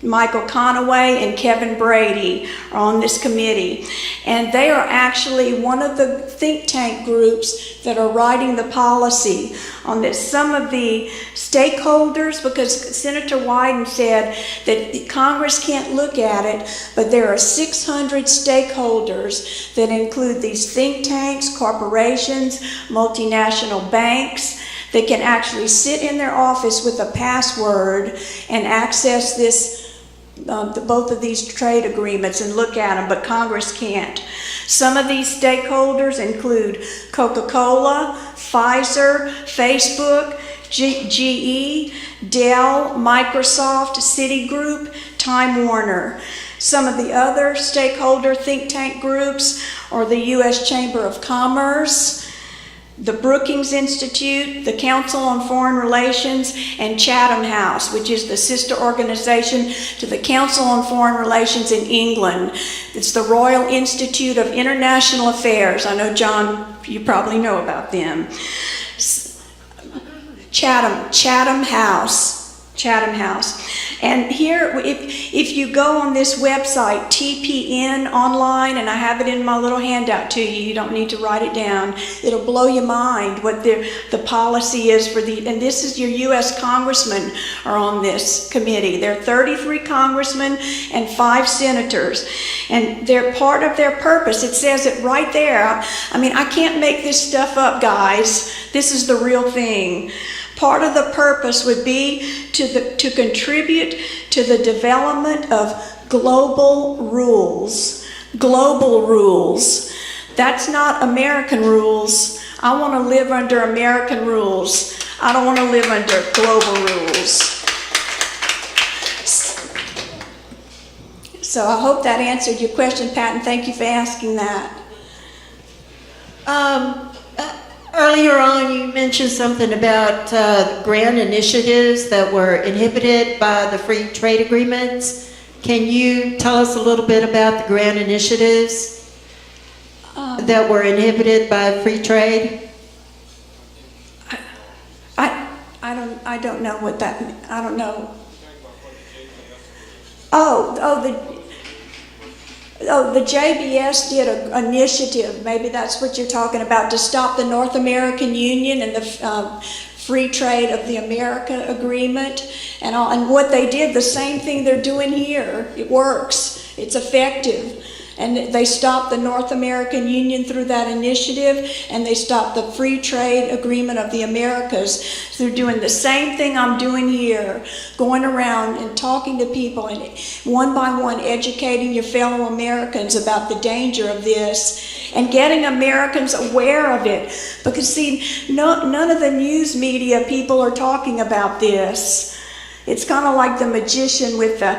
Michael Conaway, and Kevin Brady are on this committee. And they are actually one of the think tank groups that are writing the policy on this. Some of the stakeholders, because Senator Wyden said that Congress can't look at it, but there are 600 stakeholders that include these think tanks, corporations, multinational banks, that can actually sit in their office with a password and access this both of these trade agreements and look at them, but Congress can't. Some of these stakeholders include Coca-Cola, Pfizer, Facebook, GE, Dell, Microsoft, Citigroup, Time Warner. Some of the other stakeholder think tank groups are the U.S. Chamber of Commerce, the Brookings Institute, the Council on Foreign Relations, and Chatham House, which is the sister organization to the Council on Foreign Relations in England. It's the Royal Institute of International Affairs. I know, John, you probably know about them. Chatham House. And here, if you go on this website, TPN online, and I have it in my little handout to you, you don't need to write it down. It'll blow your mind what the policy is for and this is your U.S. congressmen are on this committee. There are 33 congressmen and 5 senators, and they're part of their purpose. It says it right there. I mean, I can't make this stuff up, guys. This is the real thing. Part of the purpose would be to contribute to the development of global rules. Global rules. That's not American rules. I want to live under American rules. I don't want to live under global rules. So I hope that answered your question, Pat, and thank you for asking that. Earlier on, you mentioned something about grant initiatives that were inhibited by the free trade agreements. Can you tell us a little bit about the grant initiatives that were inhibited by free trade? I don't know what that, I don't know. The JBS did an initiative, maybe that's what you're talking about, to stop the North American Union and the free trade of the America agreement and what they did, the same thing they're doing here. It works, it's effective. And they stopped the North American Union through that initiative, and they stopped the free trade agreement of the Americas through doing the same thing I'm doing here, going around and talking to people and one by one educating your fellow Americans about the danger of this and getting Americans aware of it. Because see, none of the news media people are talking about this. It's kind of like the magician with the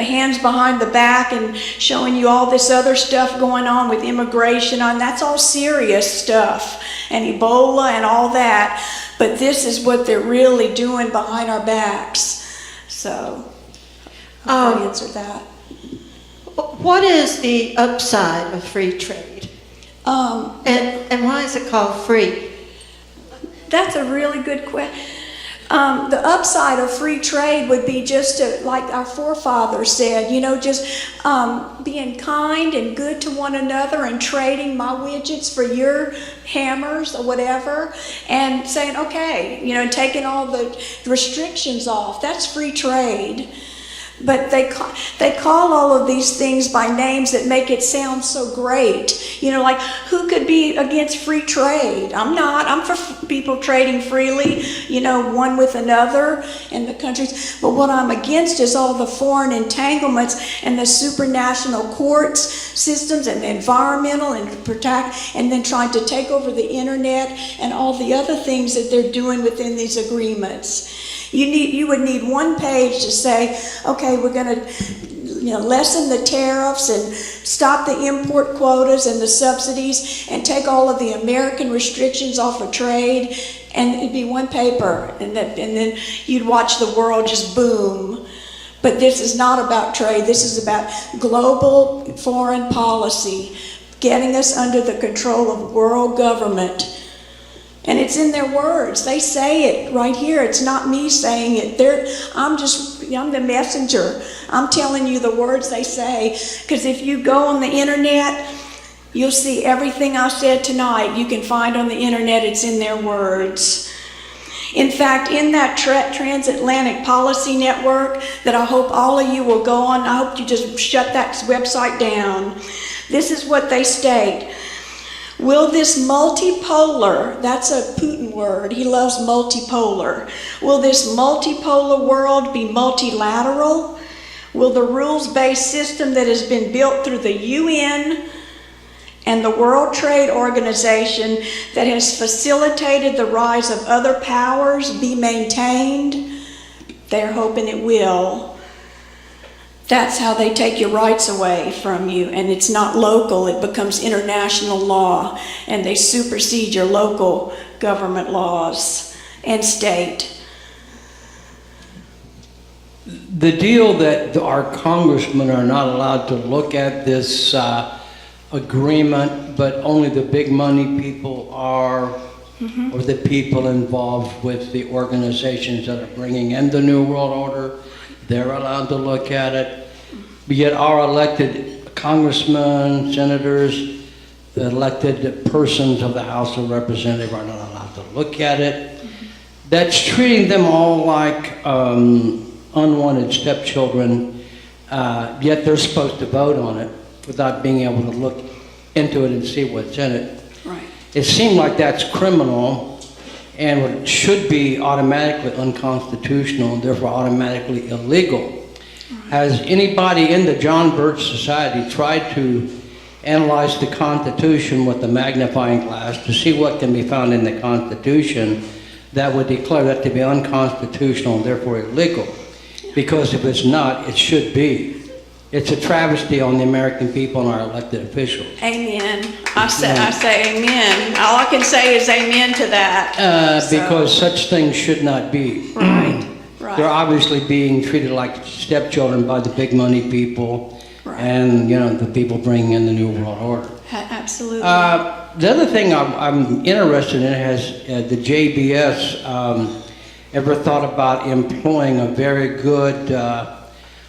hands behind the back and showing you all this other stuff going on with immigration on. That's all serious stuff, and Ebola and all that. But this is what they're really doing behind our backs. So, I answered that. What is the upside of free trade? And why is it called free? That's a really good question. The upside of free trade would be just like our forefathers said, just being kind and good to one another and trading my widgets for your hammers or whatever, and saying, okay, and taking all the restrictions off. That's free trade. But they call all of these things by names that make it sound so great. Like, who could be against free trade? I'm not. I'm for people trading freely, one with another in the countries. But what I'm against is all the foreign entanglements and the supranational courts systems and the environmental and and then trying to take over the internet and all the other things that they're doing within these agreements. You would need one page to say, okay, we're going to lessen the tariffs and stop the import quotas and the subsidies and take all of the American restrictions off of trade, and it'd be one paper, and then you'd watch the world just boom. But this is not about trade. This is about global foreign policy, getting us under the control of world government. And it's in their words. They say it right here. It's not me saying it. I'm the messenger. I'm telling you the words they say. Because if you go on the internet, you'll see everything I said tonight. You can find on the internet. It's in their words. In fact, in that Transatlantic Policy Network that I hope all of you will go on, I hope you just shut that website down. This is what they state. Will this multipolar, that's a Putin word, he loves multipolar. Will this multipolar world be multilateral? Will the rules-based system that has been built through the UN and the World Trade Organization that has facilitated the rise of other powers be maintained? They're hoping it will. That's how they take your rights away from you, and it's not local, it becomes international law, and they supersede your local government laws and state. The deal that our congressmen are not allowed to look at this agreement, but only the big money people are, or the people involved with the organizations that are bringing in the New World Order, they're allowed to look at it. But yet our elected congressmen, senators, the elected persons of the House of Representatives are not allowed to look at it. That's treating them all like unwanted stepchildren, yet they're supposed to vote on it without being able to look into it and see what's in it. Right. It seems like that's criminal and what should be automatically unconstitutional and therefore automatically illegal. Has anybody in the John Birch Society tried to analyze the Constitution with a magnifying glass to see what can be found in the Constitution that would declare that to be unconstitutional and therefore illegal? Because if it's not, it should be. It's a travesty on the American people and our elected officials. Amen. I say amen. All I can say is amen to that. Because such things should not be. Right, right. They're obviously being treated like stepchildren by the big money people, right, and the people bringing in the New World Order. Absolutely. The other thing I'm interested in has the JBS, ever thought about employing a very good,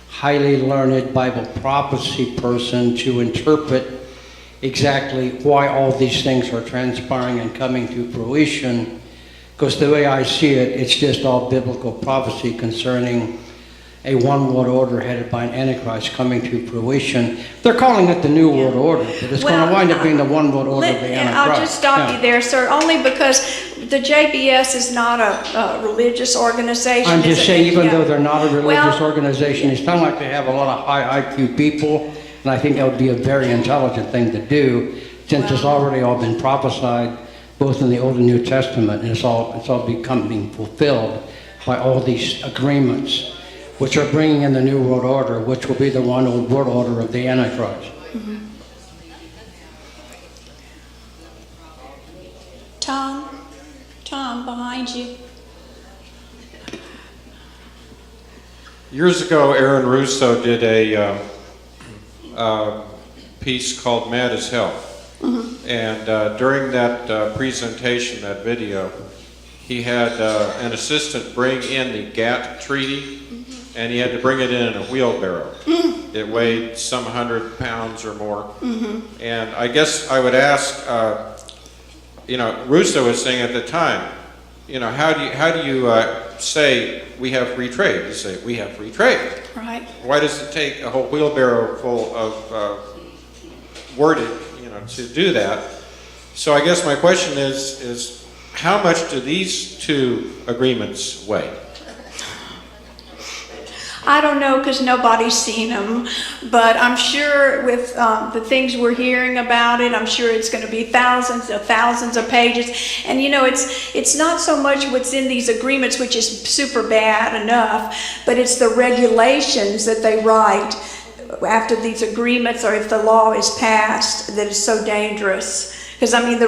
highly learned Bible prophecy person to interpret exactly why all these things are transpiring and coming to fruition? Because the way I see it, it's just all biblical prophecy concerning a one world order headed by an Antichrist coming to fruition. They're calling it the New World Order, but it's going to wind up being the one world order of the Antichrist. I'll just stop you there, sir, only because the JBS is not a religious organization. I'm just saying, even though they're not a religious Well, organization, it sounds like they have a lot of high IQ people, and I think that would be a very intelligent thing to do, since it's already all been prophesied, both in the Old and New Testament, and it's all becoming fulfilled by all these agreements, which are bringing in the New World Order, which will be the one world order of the Antichrist. Mm-hmm. Tom, behind you. Years ago, Aaron Russo did a piece called Mad as Hell. Mm-hmm. And during that presentation, that video, he had an assistant bring in the GATT treaty, and he had to bring it in a wheelbarrow. It weighed some 100 pounds or more. And I guess I would ask, Russo was saying at the time, how do you say we have free trade? You say we have free trade. Right. Why does it take a whole wheelbarrow full of wording, to do that? So I guess my question is how much do these two agreements weigh? I don't know, because nobody's seen them, but I'm sure with the things we're hearing about it, I'm sure it's going to be thousands of pages. And it's not so much what's in these agreements, which is super bad enough, but it's the regulations that they write after these agreements, or if the law is passed, that is so dangerous. Because an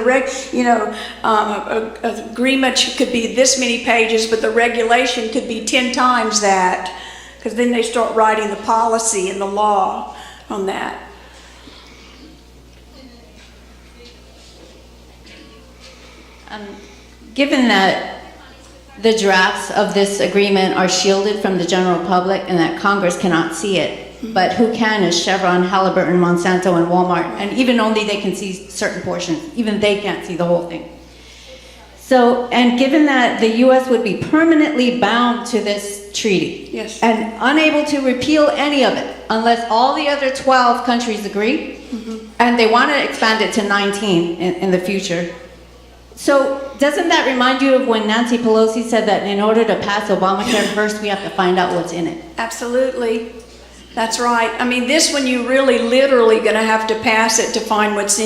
agreement could be this many pages, but the regulation could be 10 times that. Because then they start writing the policy and the law on that. Given that the drafts of this agreement are shielded from the general public and that Congress cannot see it, but who can is Chevron, Halliburton, Monsanto, and Walmart, and even only they can see certain portions. Even they can't see the whole thing. So, and given that the U.S. would be permanently bound to this treaty, yes, and unable to repeal any of it unless all the other 12 countries agree, and they want to expand it to 19 in the future. So doesn't that remind you of when Nancy Pelosi said that in order to pass Obamacare first, we have to find out what's in it? Absolutely. That's right. I mean, this one you really literally going to have to pass it to find out what's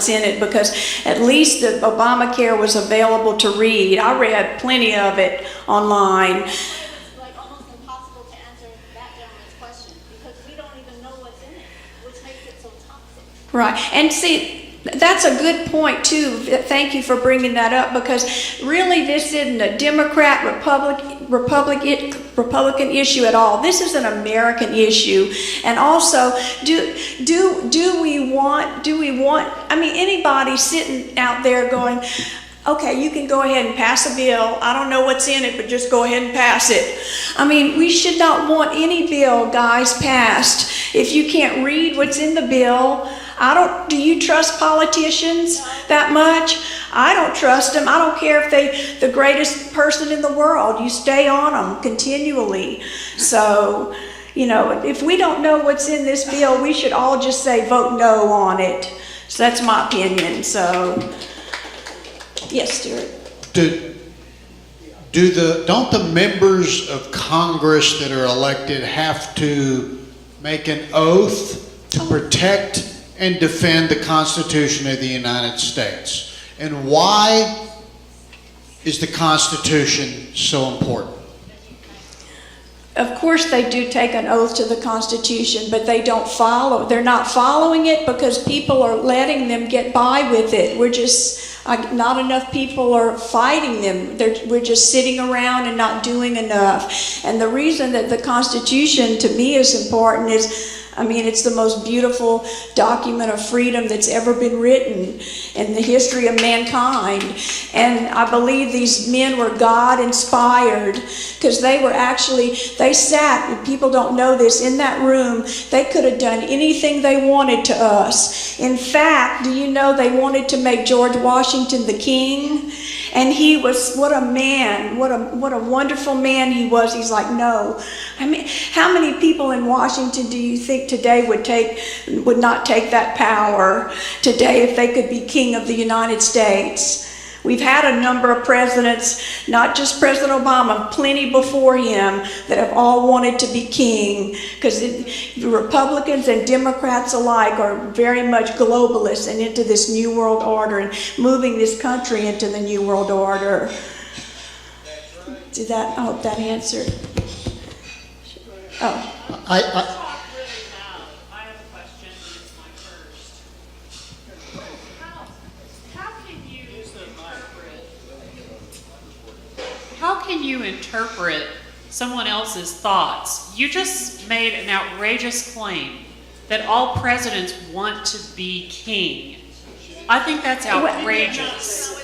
in it, because at least the Obamacare was available to read. I read plenty of it online. It's like almost impossible to answer that gentleman's question because we don't even know what's in it, which makes it so toxic. Right. And see, that's a good point too. Thank you for bringing that up, because really this isn't a Democrat, Republican issue at all. This is an American issue. And also, do we want, I mean, anybody sitting out there going, okay, you can go ahead and pass a bill. I don't know what's in it, but just go ahead and pass it. I mean, we should not want any bill, guys, passed if you can't read what's in the bill. Do you trust politicians that much? I don't trust them. I don't care if they're the greatest person in the world. You stay on them continually. So, if we don't know what's in this bill, we should all just say vote no on it. So that's my opinion. So, yes, Stuart. Don't the members of Congress that are elected have to make an oath to protect and defend the Constitution of the United States? And why is the Constitution so important? Of course they do take an oath to the Constitution, but they don't follow. They're not following it because people are letting them get by with it. We're just, not enough people are fighting them. We're just sitting around and not doing enough. And the reason that the Constitution to me is important is I mean, it's the most beautiful document of freedom that's ever been written in the history of mankind. And I believe these men were God-inspired, because they sat, and people don't know this, in that room. They could have done anything they wanted to us. In fact, do you know they wanted to make George Washington the king? And he was, what a man, what a wonderful man he was. He's like, no. I mean, how many people in Washington do you think today would not take that power today if they could be king of the United States? We've had a number of presidents, not just President Obama, plenty before him, that have all wanted to be king, because the Republicans and Democrats alike are very much globalists and into this New World Order and moving this country into the New World Order. I hope that answered. Oh. How can you interpret someone else's thoughts? You just made an outrageous claim that all presidents want to be king. I think that's outrageous.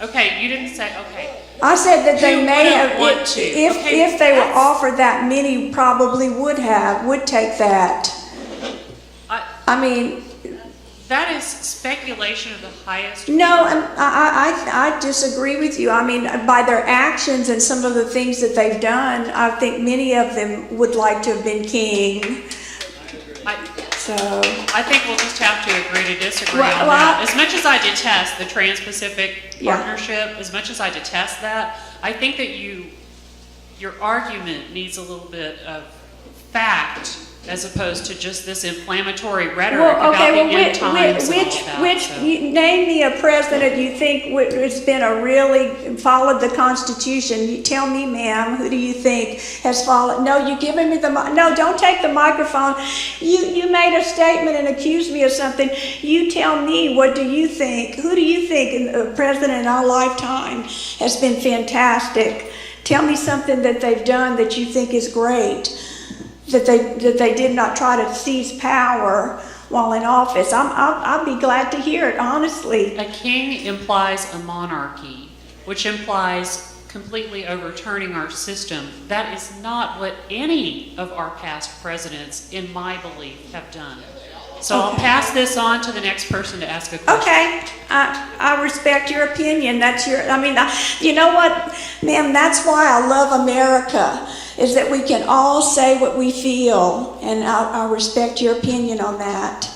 Okay, you didn't say, okay. I said that they may have, want to. if they were offered that, many probably would take that. I mean, that is speculation of the highest. No, I disagree with you. I mean, by their actions and some of the things that they've done, I think many of them would like to have been king. I think we'll just have to agree to disagree on that. As much as I detest the Trans-Pacific Partnership, as much as I detest that, I think that your argument needs a little bit of fact, as opposed to just this inflammatory rhetoric about the end times and all that. Name me a president you think has been followed the Constitution. You tell me, ma'am, who do you think has followed? No, you giving me no, don't take the microphone. You made a statement and accused me of something. You tell me, what do you think? Who do you think a president in our lifetime has been fantastic? Tell me something that they've done that you think is great. That they did not try to seize power while in office. I'll be glad to hear it, honestly. A king implies a monarchy, which implies completely overturning our system. That is not what any of our past presidents, in my belief, have done. So I'll pass this on to the next person to ask a question. Okay, I respect your opinion. You know what, ma'am, that's why I love America, is that we can all say what we feel, and I respect your opinion on that.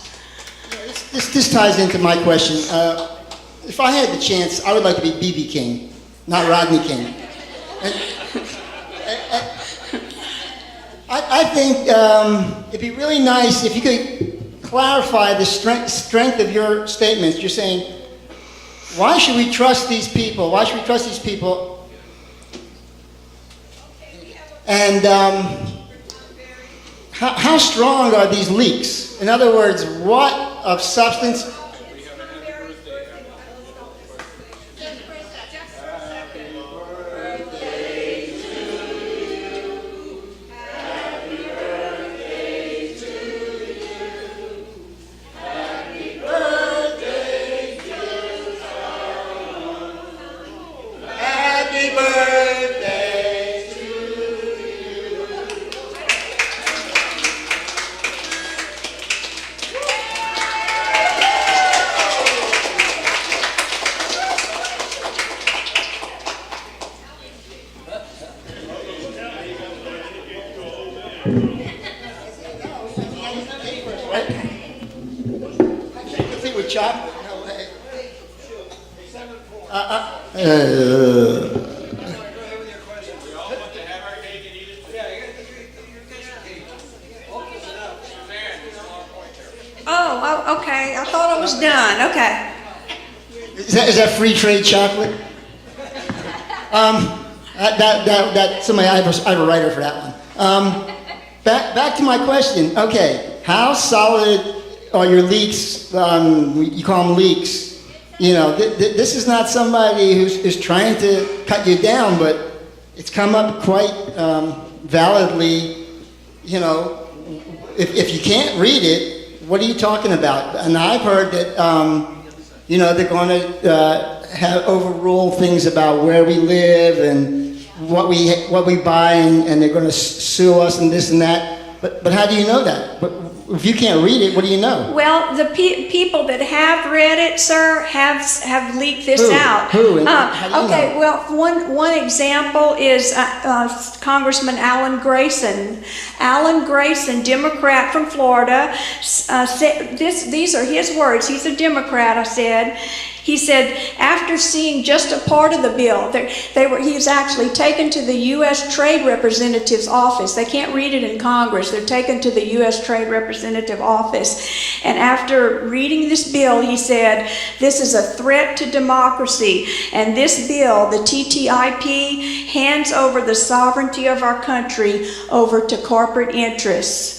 This ties into my question. If I had the chance, I would like to be B.B. King, not Rodney King. I think it'd be really nice if you could clarify the strength of your statements. You're saying, why should we trust these people? Why should we trust these people? And how strong are these leaks? In other words, what of substance? Oh, okay. I thought I was done. Okay. Is that free trade chocolate? Somebody, I have a writer for that one. Back to my question. Okay, how solid are your leaks? You call them leaks. You know, this is not somebody who's trying to cut you down, but it's come up quite validly. You know, if you can't read it, what are you talking about? And I've heard that, they're going to overrule things about where we live and what we buy, and they're going to sue us and this and that. But how do you know that? But if you can't read it, what do you know? Well, the people that have read it, sir, have leaked this out. Who? And how do you Okay, know? well, one example is Congressman Alan Grayson. Alan Grayson, Democrat from Florida, said, these are his words. He's a Democrat, I said. He said, after seeing just a part of the bill, he was actually taken to the U.S. Trade Representative's office. They can't read it in Congress. They're taken to the U.S. Trade Representative office. And after reading this bill, he said, this is a threat to democracy. And this bill, the TTIP, hands over the sovereignty of our country over to corporate interests.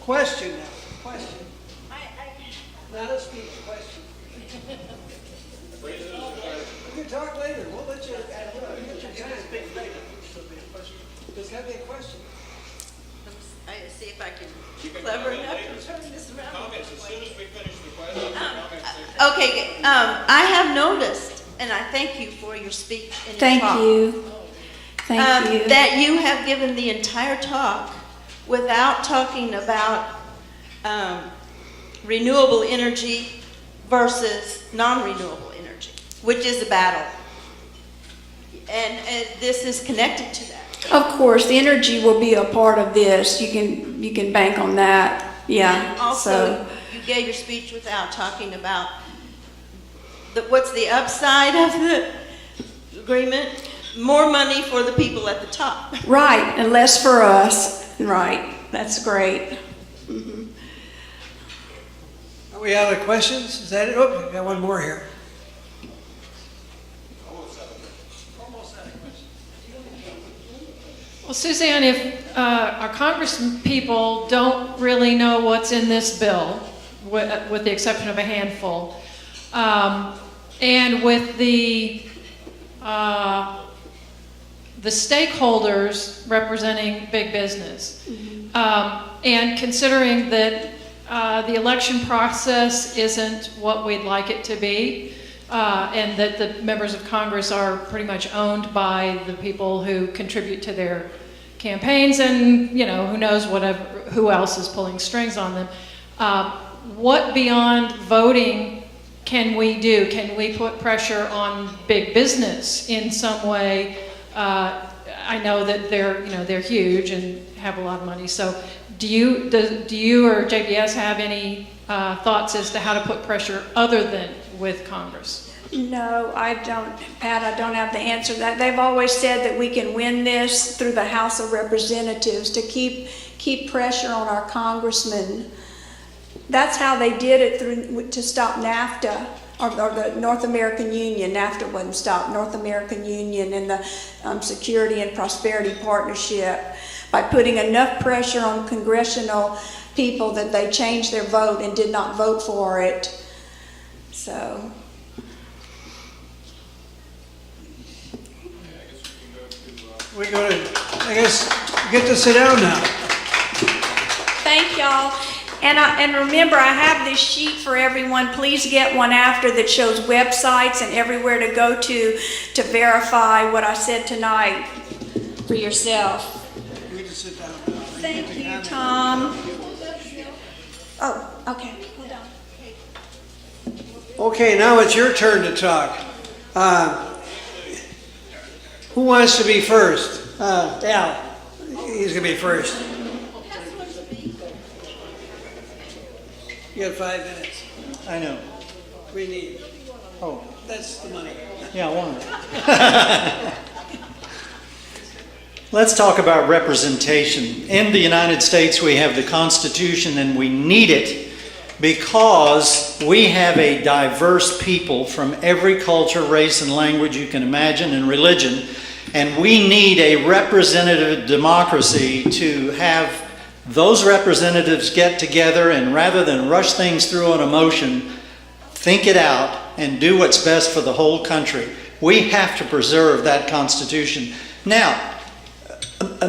Question now. Question. Not a speech. Question. You can talk later. We'll let you get your time. Speak later. Does that be a question? I see if I can clever enough to turn this around. Comments as soon as we finish the question. Okay, I have noticed, and I thank you for your speech and your Thank talk. you. Thank you. That you have given the entire talk without talking about renewable energy versus non-renewable energy, which is a battle. And this is connected to that. Of course, the energy will be a part of this. You can bank on that. Yeah. And also, you gave your speech without talking about what's the upside of the agreement? More money for the people at the top. Right, and less for us. Right. That's great. Mm-hmm. Are we out of questions? Is that it? Oh, got one more here. Well, Suzanne, if our Congress people don't really know what's in this bill, with the exception of a handful, and with the stakeholders representing big business, and considering that the election process isn't what we'd like it to be, and that the members of Congress are pretty much owned by the people who contribute to their campaigns, and who knows who else is pulling strings on them. What beyond voting can we do? Can we put pressure on big business in some way? I know that they're huge and have a lot of money. So do you or JBS have any thoughts as to how to put pressure other than with Congress? No, I don't, Pat, I don't have the answer to that. They've always said that we can win this through the House of Representatives to keep pressure on our congressmen. That's how they did it to stop NAFTA. Or the North American Union. NAFTA wasn't stopped. North American Union and the Security and Prosperity Partnership, by putting enough pressure on congressional people that they changed their vote and did not vote for it. So. We go to, I guess, get to sit down now. Thank y'all. And remember, I have this sheet for everyone. Please get one after that shows websites and everywhere to go to verify what I said tonight for yourself. We just sit down. Thank you, Tom. Oh, okay. Hold on. Okay, now it's your turn to talk. Who wants to be first? Al. He's going to be first. You got 5 minutes. I know. We need. Oh. That's the money. Yeah, I want it. Let's talk about representation. In the United States, we have the Constitution, and we need it because we have a diverse people from every culture, race, and language you can imagine, and religion. And we need a representative democracy to have those representatives get together and, rather than rush things through on emotion, think it out and do what's best for the whole country. We have to preserve that Constitution. Now,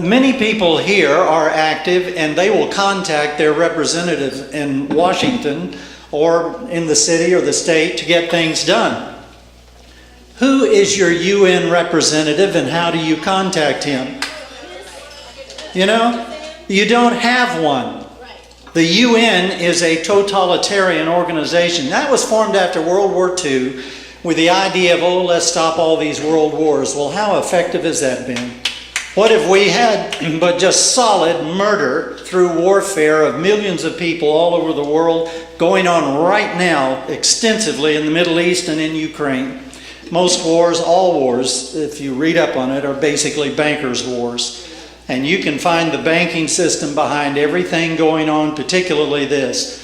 many people here are active and they will contact their representative in Washington or in the city or the state to get things done. Who is your UN representative and how do you contact him? You know, you don't have one. The UN is a totalitarian organization. That was formed after World War II with the idea of, oh, let's stop all these world wars. Well, how effective has that been? What have we had but just solid murder through warfare of millions of people all over the world going on right now extensively in the Middle East and in Ukraine. Most wars, all wars, if you read up on it, are basically bankers' wars. And you can find the banking system behind everything going on, particularly this.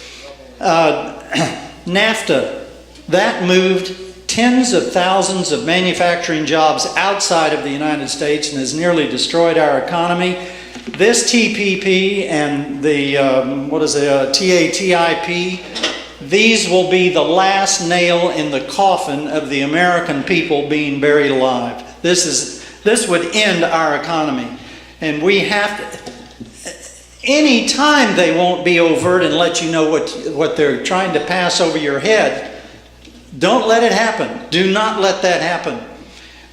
NAFTA, that moved tens of thousands of manufacturing jobs outside of the United States and has nearly destroyed our economy. This TPP and the, TATIP, these will be the last nail in the coffin of the American people being buried alive. This would end our economy. And we have to, any time they won't be overt and let you know what they're trying to pass over your head, don't let it happen. Do not let that happen.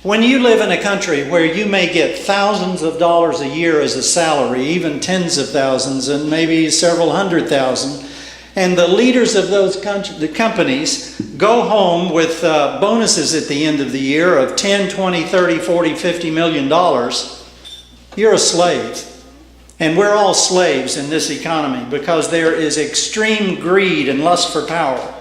When you live in a country where you may get thousands of dollars a year as a salary, even tens of thousands and maybe several hundred thousand, and the leaders of those the companies go home with bonuses at the end of the year of 10, 20, 30, 40, 50 million dollars, you're a slave. And we're all slaves in this economy because there is extreme greed and lust for power.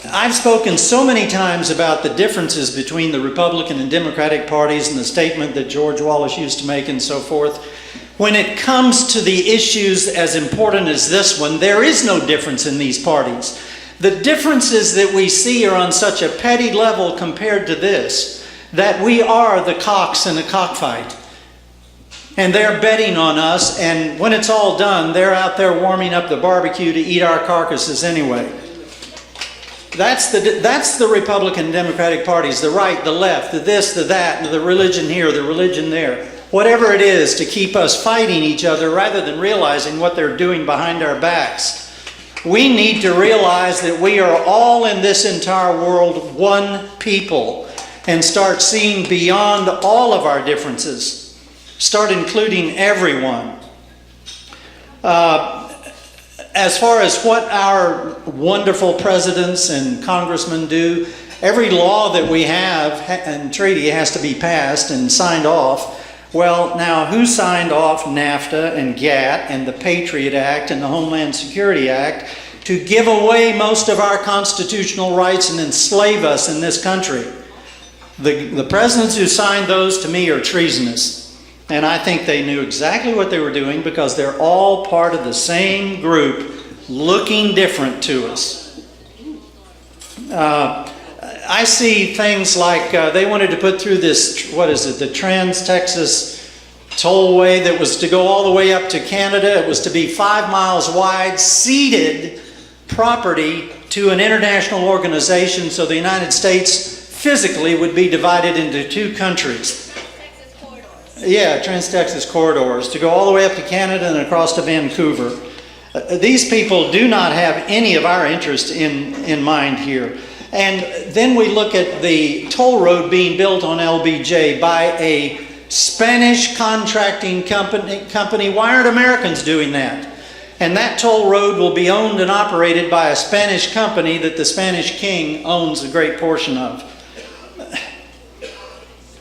I've spoken so many times about the differences between the Republican and Democratic parties and the statement that George Wallace used to make and so forth. When it comes to the issues as important as this one, there is no difference in these parties. The differences that we see are on such a petty level compared to this, that we are the cocks in a cockfight. And they're betting on us, and when it's all done, they're out there warming up the barbecue to eat our carcasses anyway. That's the Republican Democratic parties, the right, the left, the this, the that, the religion here, the religion there. Whatever it is to keep us fighting each other rather than realizing what they're doing behind our backs. We need to realize that we are all in this entire world one people and start seeing beyond all of our differences. Start including everyone. As far as what our wonderful presidents and congressmen do, every law that we have and treaty has to be passed and signed off. Well, now who signed off NAFTA and GATT and the Patriot Act and the Homeland Security Act to give away most of our constitutional rights and enslave us in this country? The presidents who signed those, to me, are treasonous. And I think they knew exactly what they were doing because they're all part of the same group looking different to us. I see things like they wanted to put through this, the Trans-Texas tollway that was to go all the way up to Canada. It was to be 5 miles wide, ceded property to an international organization so the United States physically would be divided into two countries. Yeah, Trans-Texas corridors, to go all the way up to Canada and across to Vancouver. These people do not have any of our interest in mind here. And then we look at the toll road being built on LBJ by a Spanish contracting company. Why aren't Americans doing that? And that toll road will be owned and operated by a Spanish company that the Spanish king owns a great portion of.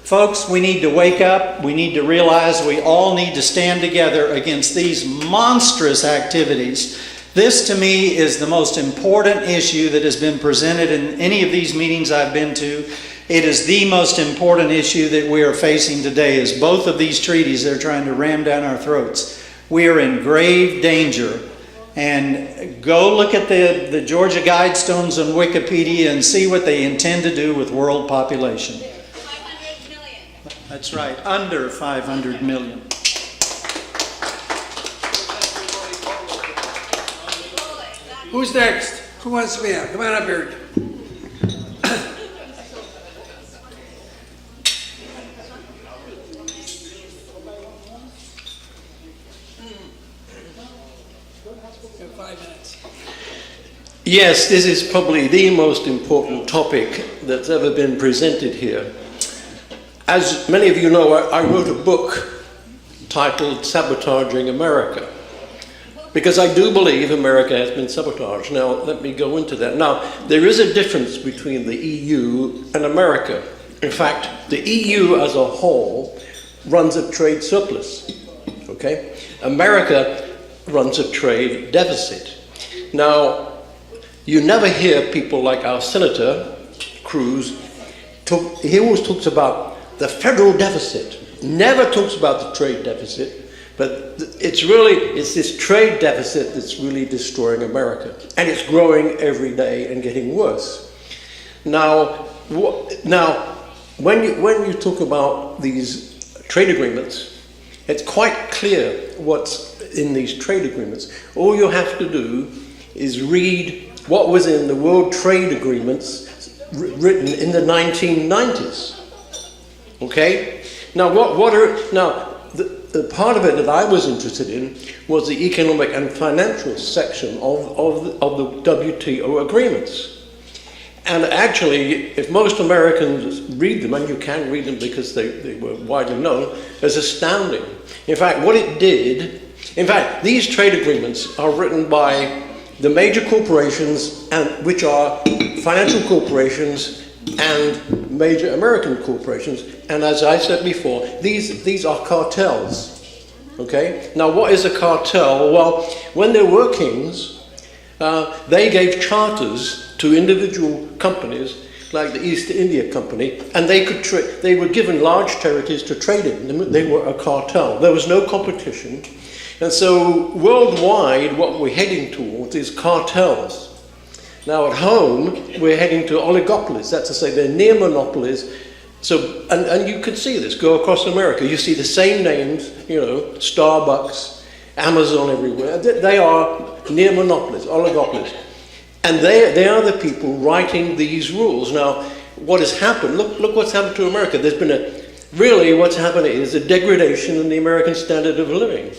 Folks, we need to wake up. We need to realize we all need to stand together against these monstrous activities. This, to me, is the most important issue that has been presented in any of these meetings I've been to. It is the most important issue that we are facing today, is both of these treaties they're trying to ram down our throats. We are in grave danger. And go look at the Georgia Guidestones on Wikipedia and see what they intend to do with world population. 500 million. That's right, under 500 million. Who's next? Who wants to be on? Come on up here. Yes, this is probably the most important topic that's ever been presented here. As many of you know, I wrote a book titled Sabotaging America, because I do believe America has been sabotaged. Now, let me go into that. Now, there is a difference between the EU and America. In fact, the EU as a whole runs a trade surplus, okay? America runs a trade deficit. Now, you never hear people like our Senator, Cruz, he always talks about the federal deficit, never talks about the trade deficit, but it's this trade deficit that's really destroying America, and it's growing every day and getting worse. Now, when you talk about these trade agreements, it's quite clear what's in these trade agreements. All you have to do is read what was in the World Trade Agreements written in the 1990s. Okay? Now, the part of it that I was interested in was the economic and financial section of the WTO agreements. And actually, if most Americans read them, and you can read them because they were widely known, it's astounding. In fact, these trade agreements are written by the major corporations, which are financial corporations and major American corporations. And as I said before, these are cartels. Okay? Now, what is a cartel? Well, when there were kings, they gave charters to individual companies like the East India Company, and they were given large territories to trade in. They were a cartel. There was no competition. And so worldwide, what we're heading towards is cartels. Now at home, we're heading to oligopolies. That's to say, they're near monopolies. So, and you can see this, go across America. You see the same names, Starbucks, Amazon everywhere. They are near monopolies, oligopolies. And they are the people writing these rules. Now, what has happened, look what's happened to America. There's been really what's happening is a degradation in the American standard of living.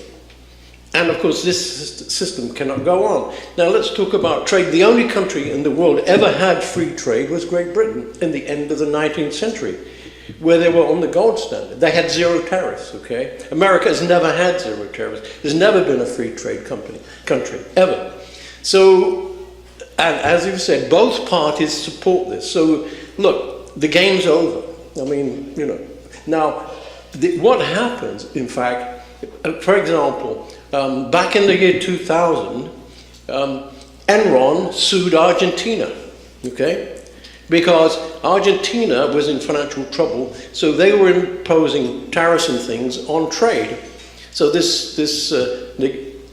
And of course, this system cannot go on. Now let's talk about trade. The only country in the world ever had free trade was Great Britain in the end of the 19th century, where they were on the gold standard. They had zero tariffs, okay? America has never had zero tariffs. There's never been a free trade country, ever. So, and as you said, both parties support this. So, look, the game's over. I mean, Now, what happens, in fact, for example, back in the year 2000, Enron sued Argentina, okay? Because Argentina was in financial trouble, so they were imposing tariffs and things on trade. So this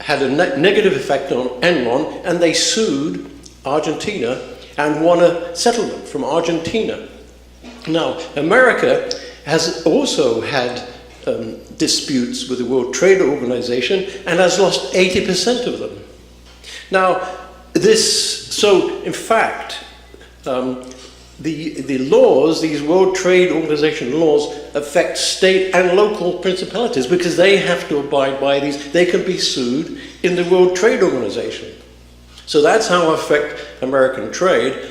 had a negative effect on Enron, and they sued Argentina and won a settlement from Argentina. Now, America has also had disputes with the World Trade Organization and has lost 80% of them. Now, in fact, the laws, these World Trade Organization laws, affect state and local principalities because they have to abide by these. They can be sued in the World Trade Organization. So that's how it affects American trade.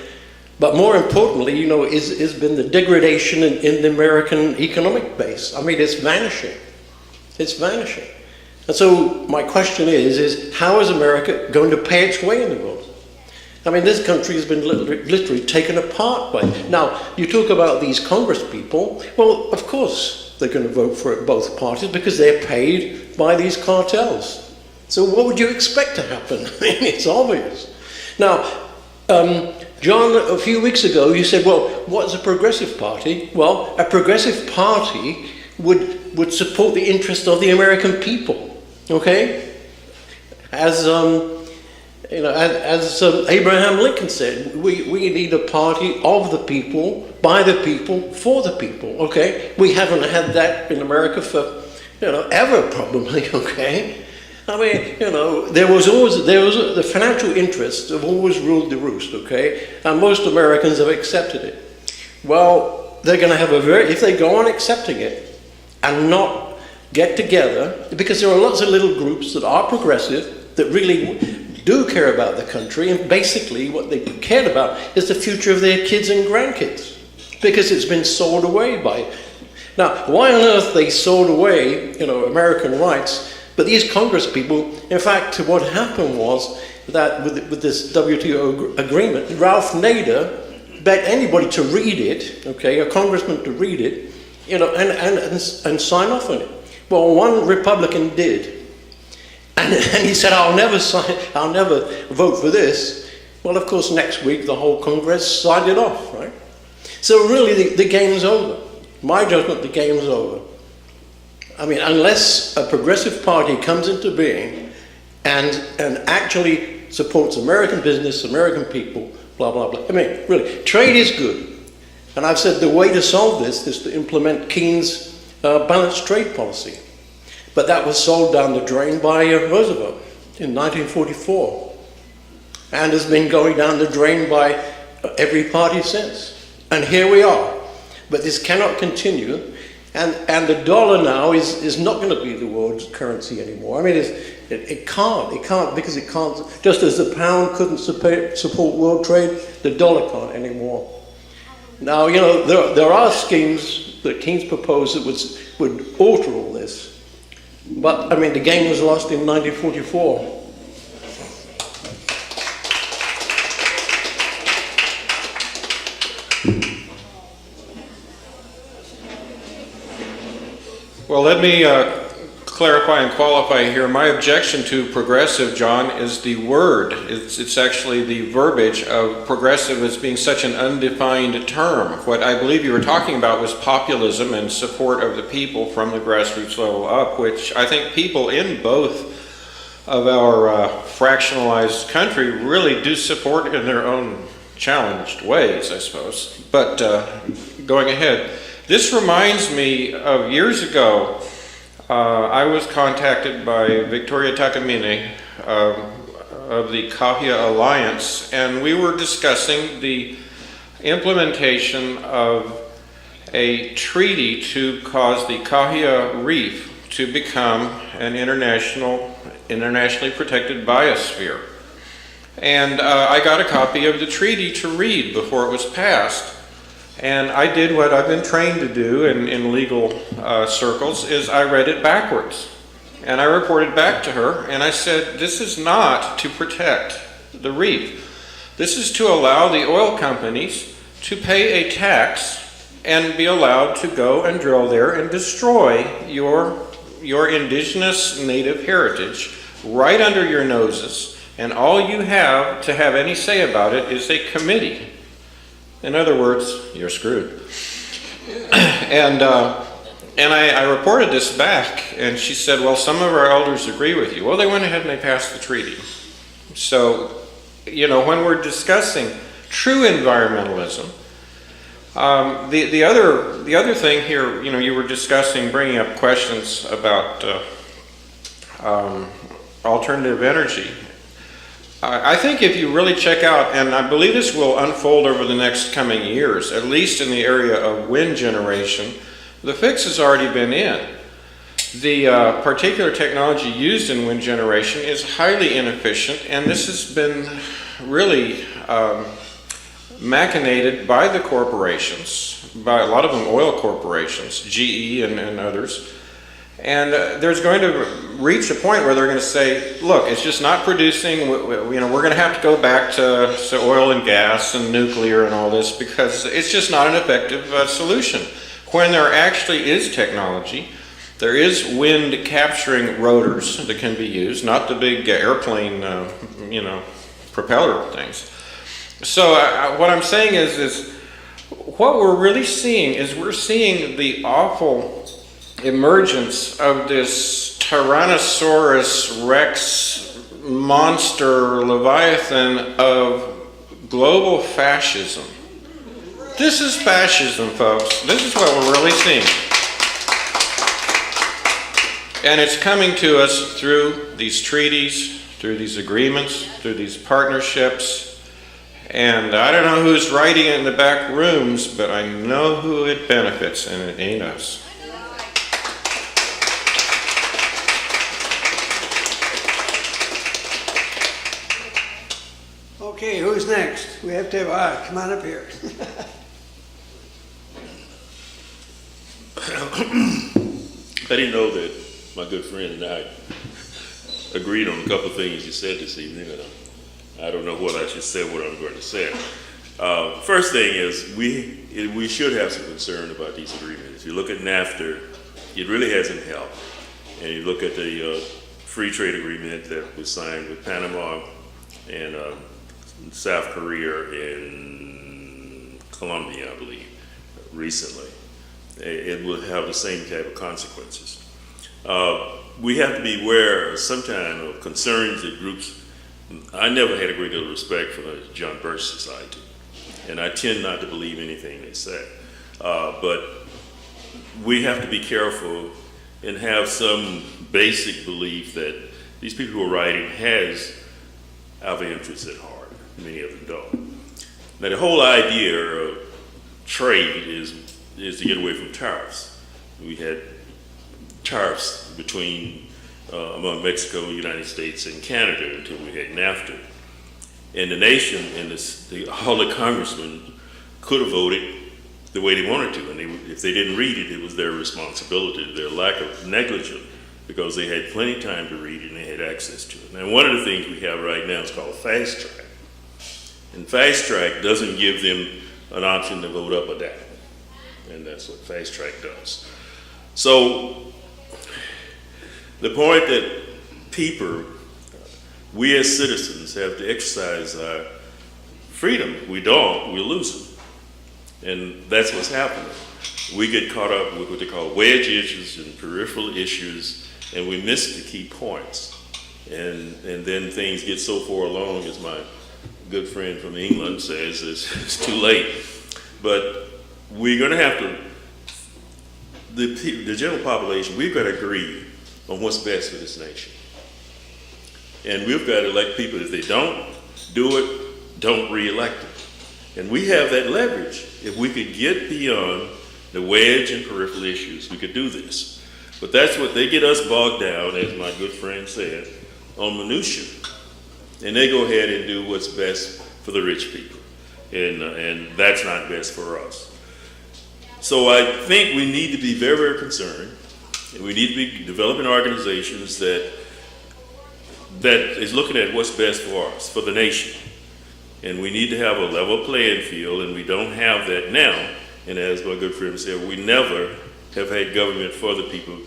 But more importantly, has been the degradation in the American economic base. I mean, it's vanishing. It's vanishing. And so my question is how is America going to pay its way in the world? I mean, this country has been literally taken apart by it. Now, you talk about these Congress people. Well, of course they're going to vote for it, both parties, because they're paid by these cartels. So what would you expect to happen? I mean, it's obvious. Now, John, a few weeks ago, you said, well, what's a progressive party? Well, a progressive party would support the interest of the American people, okay? As Abraham Lincoln said, we need a party of the people, by the people, for the people, okay? We haven't had that in America for, ever probably, okay? I mean, you know, the financial interests have always ruled the roost, okay? And most Americans have accepted it. Well, they're going to have if they go on accepting it and not get together, because there are lots of little groups that are progressive, that really do care about the country, and basically what they cared about is the future of their kids and grandkids, because it's been sold away by. Now, why on earth they sold away, you know, American rights? But these Congress people, in fact, what happened was that with this WTO agreement, Ralph Nader begged anybody to read it, okay, a congressman to read it, you know, and sign off on it. Well, one Republican did, and he said, I'll never vote for this. Well, of course, next week the whole Congress signed it off, right? So really, the game's over. My judgment, the game's over. I mean, unless a progressive party comes into being and actually supports American business, American people, blah, blah, blah. I mean, really, trade is good. And I've said the way to solve this is to implement Keynes' balanced trade policy. But that was sold down the drain by Roosevelt in 1944. And has been going down the drain by every party since. And here we are. But this cannot continue. And the dollar now is not going to be the world's currency anymore. I mean, it can't because it can't. Just as the pound couldn't support world trade, the dollar can't anymore. Now, you know, there are schemes that Keynes proposed that would alter all this. But, I mean, the game was lost in 1944. Well, let me clarify and qualify here. My objection to progressive, John, is the word. It's actually the verbiage of progressive as being such an undefined term. What I believe you were talking about was populism and support of the people from the grassroots level up, which I think people in both of our fractionalized country really do support in their own challenged ways, I suppose. But going ahead. This reminds me of years ago, I was contacted by Victoria Takamine of the Kahia Alliance, and we were discussing the implementation of a treaty to cause the Kahia Reef to become an internationally protected biosphere. And I got a copy of the treaty to read before it was passed. And I did what I've been trained to do in legal circles, is I read it backwards. And I reported back to her, and I said, this is not to protect the reef. This is to allow the oil companies to pay a tax and be allowed to go and drill there and destroy your indigenous native heritage right under your noses. And all you have to have any say about it is a committee. In other words, you're screwed. And I reported this back, and she said, well, some of our elders agree with you. Well, they went ahead and they passed the treaty. So, you know, when we're discussing true environmentalism, the other thing here, you know, you were discussing, bringing up questions about alternative energy. I think if you really check out, and I believe this will unfold over the next coming years, at least in the area of wind generation, the fix has already been in. The particular technology used in wind generation is highly inefficient, and this has been really machinated by the corporations, by a lot of them oil corporations, GE and others. And there's going to reach a point where they're going to say, look, it's just not producing, we're going to have to go back to oil and gas and nuclear and all this, because it's just not an effective solution. When there actually is technology, there is wind capturing rotors that can be used, not the big airplane, propeller things. So what I'm saying is what we're really seeing is we're seeing the awful emergence of this Tyrannosaurus Rex monster leviathan of global fascism. This is fascism, folks. This is what we're really seeing. And it's coming to us through these treaties, through these agreements, through these partnerships. And I don't know who's writing it in the back rooms, but I know who it benefits, and it ain't us. Okay, who's next? We have to have, come on up here. I didn't know that my good friend and I agreed on a couple of things you said this evening. I don't know what I should say, what I'm going to say. First thing is, we should have some concern about these agreements. You look at NAFTA, it really hasn't helped. And you look at the free trade agreement that was signed with Panama and South Korea and Colombia, I believe, recently. It will have the same type of consequences. We have to be aware sometime of concerns that groups. I never had a great deal of respect for the John Birch Society, and I tend not to believe anything they say. But we have to be careful and have some basic belief that these people who are writing has our interests at heart. Many of them don't. Now, the whole idea of trade is to get away from tariffs. We had tariffs between among Mexico, the United States, and Canada until we had NAFTA. And the nation and all the congressmen could have voted the way they wanted to, and if they didn't read it, it was their responsibility, their lack of negligence, because they had plenty of time to read it and they had access to it. Now, one of the things we have right now is called fast track. And fast track doesn't give them an option to vote up or down. And that's what fast track does. So the point that people, we as citizens, have to exercise our freedom. If we don't, we lose it. And that's what's happening. We get caught up with what they call wedge issues and peripheral issues, and we miss the key points. And then things get so far along, as my good friend from England says, it's too late. But we're going to have to, the general population, we've got to agree on what's best for this nation. And we've got to elect people. If they don't do it, don't re-elect them. And we have that leverage. If we could get beyond the wedge and peripheral issues, we could do this. But that's what they get us bogged down, as my good friend said, on minutia. And they go ahead and do what's best for the rich people. And that's not best for us. So I think we need to be very, very concerned. And we need to be developing organizations that is looking at what's best for us, for the nation. And we need to have a level playing field, and we don't have that now. And as my good friend said, we never have had government for the people,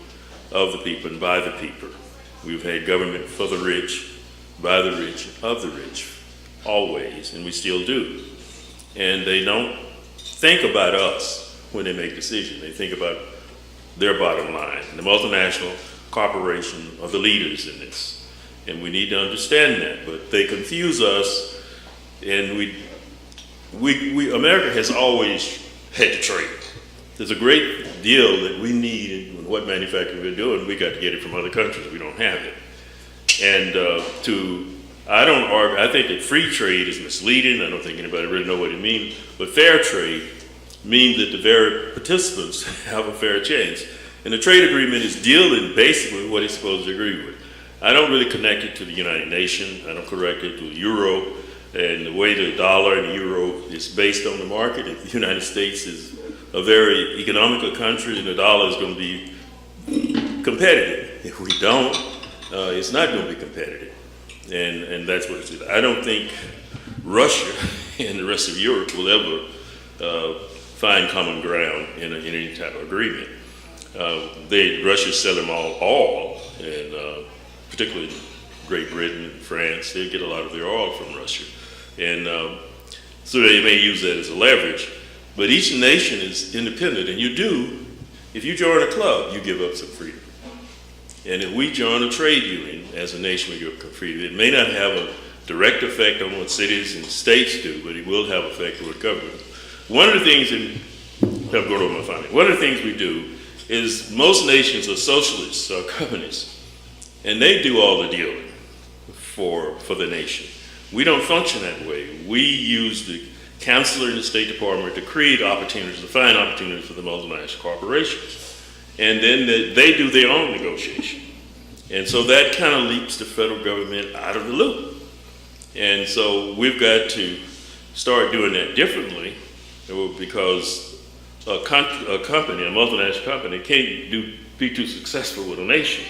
of the people, and by the people. We've had government for the rich, by the rich, of the rich, always, and we still do. And they don't think about us when they make decisions. They think about their bottom line. The multinational corporation are the leaders in this. And we need to understand that. But they confuse us. And America has always had to trade. There's a great deal that we need in what manufacturing we're doing. We got to get it from other countries. We don't have it. And I don't argue. I think that free trade is misleading. I don't think anybody really know what it means. But fair trade means that the very participants have a fair chance. And the trade agreement is dealing basically with what it's supposed to agree with. I don't really connect it to the United Nations. I don't connect it to the euro. And the way the dollar and the euro is based on the market, if the United States is a very economical country, then the dollar is going to be competitive. If we don't, it's not going to be competitive. And that's what it is. I don't think Russia and the rest of Europe will ever find common ground in any type of agreement. Russia sell them all oil, and particularly Great Britain and France, they get a lot of their oil from Russia. And so they may use that as a leverage. But each nation is independent, and if you join a club, you give up some freedom. And if we join a trade union as a nation, we give up freedom. It may not have a direct effect on what cities and states do, but it will have effect on what government. One of the things we do is most nations are socialists or communists, and they do all the dealing for the nation. We don't function that way. We use the counselor in the State Department to create opportunities, to find opportunities for the multinational corporations. And then they do their own negotiation. And so that kind of leaps the federal government out of the loop. And so we've got to start doing that differently, because a company, a multinational company, can't be too successful with a nation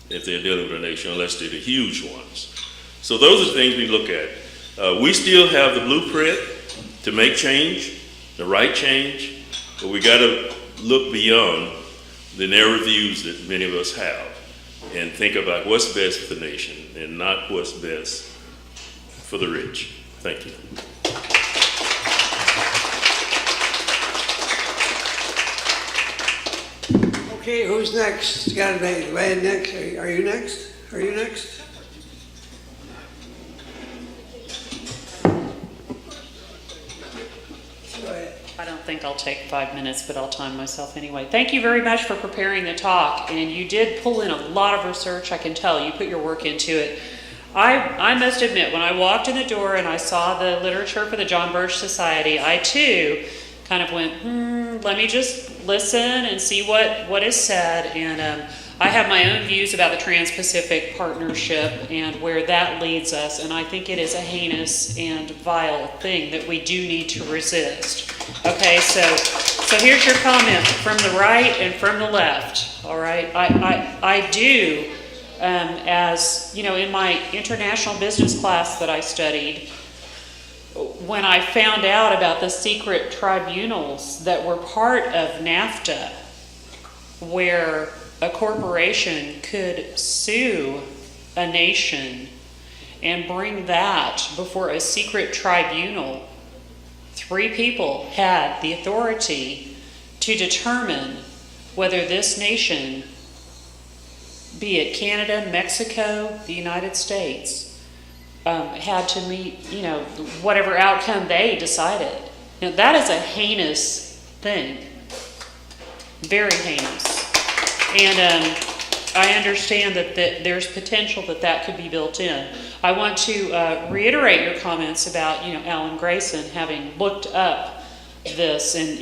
if they're dealing with a nation, unless they're the huge ones. So those are the things we look at. We still have the blueprint to make change, the right change, but we got to look beyond the narrow views that many of us have and think about what's best for the nation and not what's best for the rich. Thank you. Okay, who's next? Got to be next. Are you next? Are you next? Go ahead. I don't think I'll take 5 minutes, but I'll time myself anyway. Thank you very much for preparing the talk, and you did pull in a lot of research. I can tell you put your work into it. I must admit, when I walked in the door and I saw the literature for the John Birch Society, I too kind of went, let me just listen and see what is said. And I have my own views about the Trans-Pacific Partnership and where that leads us. And I think it is a heinous and vile thing that we do need to resist. Okay, so here's your comment from the right and from the left. All right, I do, as you know, in my international business class that I studied, when I found out about the secret tribunals that were part of NAFTA, where a corporation could sue a nation and bring that before a secret tribunal, 3 people had the authority to determine whether this nation, be it Canada, Mexico, the United States, had to meet, whatever outcome they decided. That is a heinous thing. Very heinous. And I understand that there's potential that could be built in. I want to reiterate your comments about, Alan Grayson having looked up this and,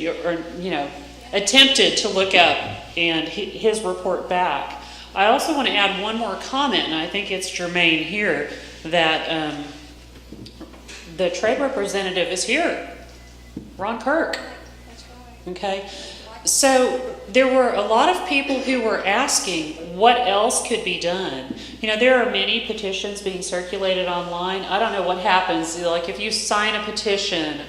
attempted to look up and his report back. I also want to add one more comment, and I think it's germane here, that the trade representative is here, Ron Kirk. Okay, so there were a lot of people who were asking what else could be done. There are many petitions being circulated online. I don't know what happens, like if you sign a petition,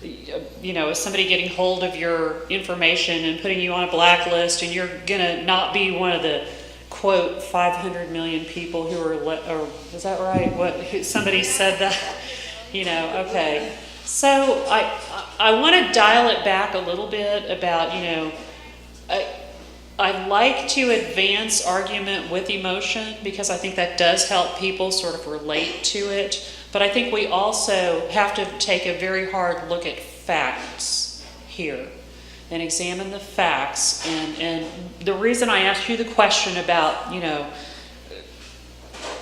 is somebody getting hold of your information and putting you on a blacklist, and you're gonna not be one of the quote 500 million people who are, or is that right? What somebody said that, okay. So I want to dial it back a little bit about, I like to advance argument with emotion because I think that does help people sort of relate to it. But I think we also have to take a very hard look at facts here and examine the facts. And the reason I asked you the question about,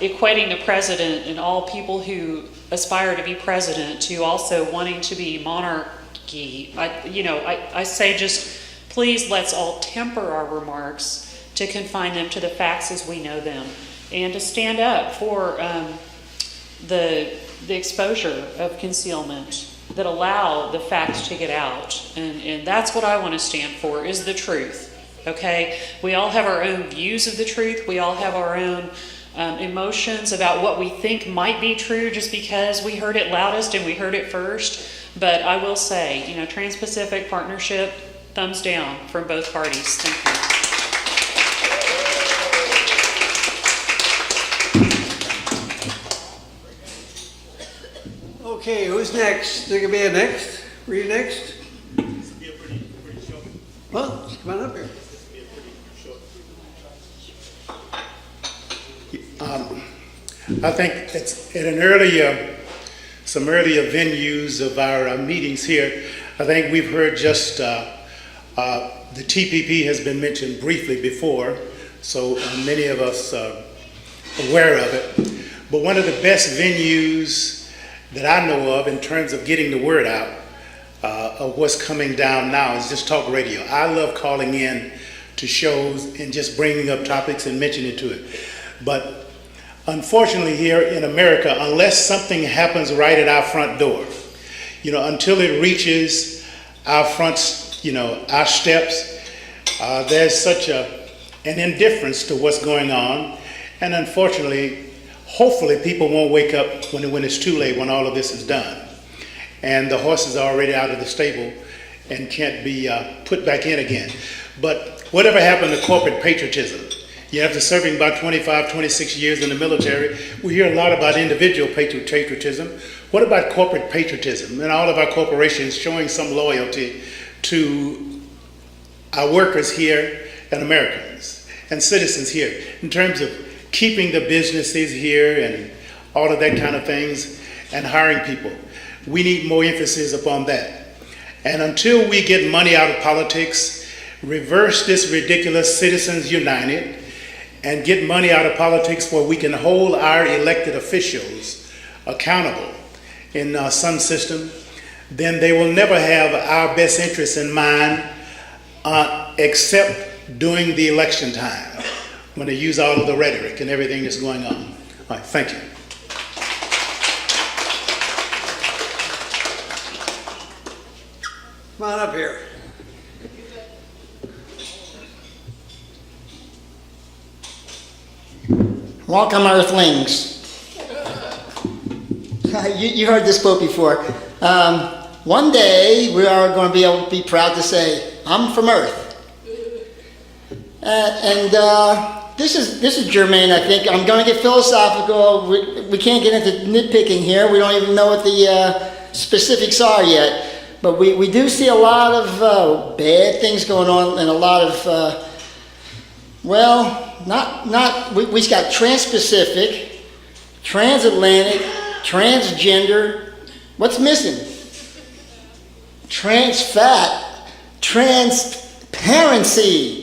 equating the president and all people who aspire to be president to also wanting to be monarchy, I say just please let's all temper our remarks to confine them to the facts as we know them and to stand up for the exposure of concealment that allow the facts to get out. And that's what I want to stand for, is the truth, okay? We all have our own views of the truth. We all have our own emotions about what we think might be true just because we heard it loudest and we heard it first. But I will say, Trans-Pacific Partnership, thumbs down from both parties. Thank you. Okay, who's next? There could be a next? Were you next? Well, come on up here. I think it's at some earlier venues of our meetings here, I think we've heard just a The TPP has been mentioned briefly before, so many of us are aware of it. But one of the best venues that I know of in terms of getting the word out of what's coming down now is just talk radio. I love calling in to shows and just bringing up topics and mentioning to it. But unfortunately here in America, unless something happens right at our front door, until it reaches our front, our steps, there's such an indifference to what's going on. And unfortunately, hopefully people won't wake up when it's too late, when all of this is done. And the horses are already out of the stable and can't be put back in again. But whatever happened to corporate patriotism? After serving about 25, 26 years in the military, we hear a lot about individual patriotism. What about corporate patriotism and all of our corporations showing some loyalty to our workers here and Americans and citizens here in terms of keeping the businesses here and all of that kind of things and hiring people? We need more emphasis upon that. And until we get money out of politics, reverse this ridiculous Citizens United, and get money out of politics where we can hold our elected officials accountable in some system, then they will never have our best interests in mind except during the election time, when they use all of the rhetoric and everything that's going on. All right, thank you. Come on up here. Welcome, Earthlings. You heard this quote before. One day we are going to be able to be proud to say, "I'm from Earth." This is germane, I think. I'm going to get philosophical. We can't get into nitpicking here. We don't even know what the specifics are yet. But we do see a lot of bad things going on and a lot of, we've got Trans-Pacific, Transatlantic, transgender. What's missing? Trans-fat, transparency.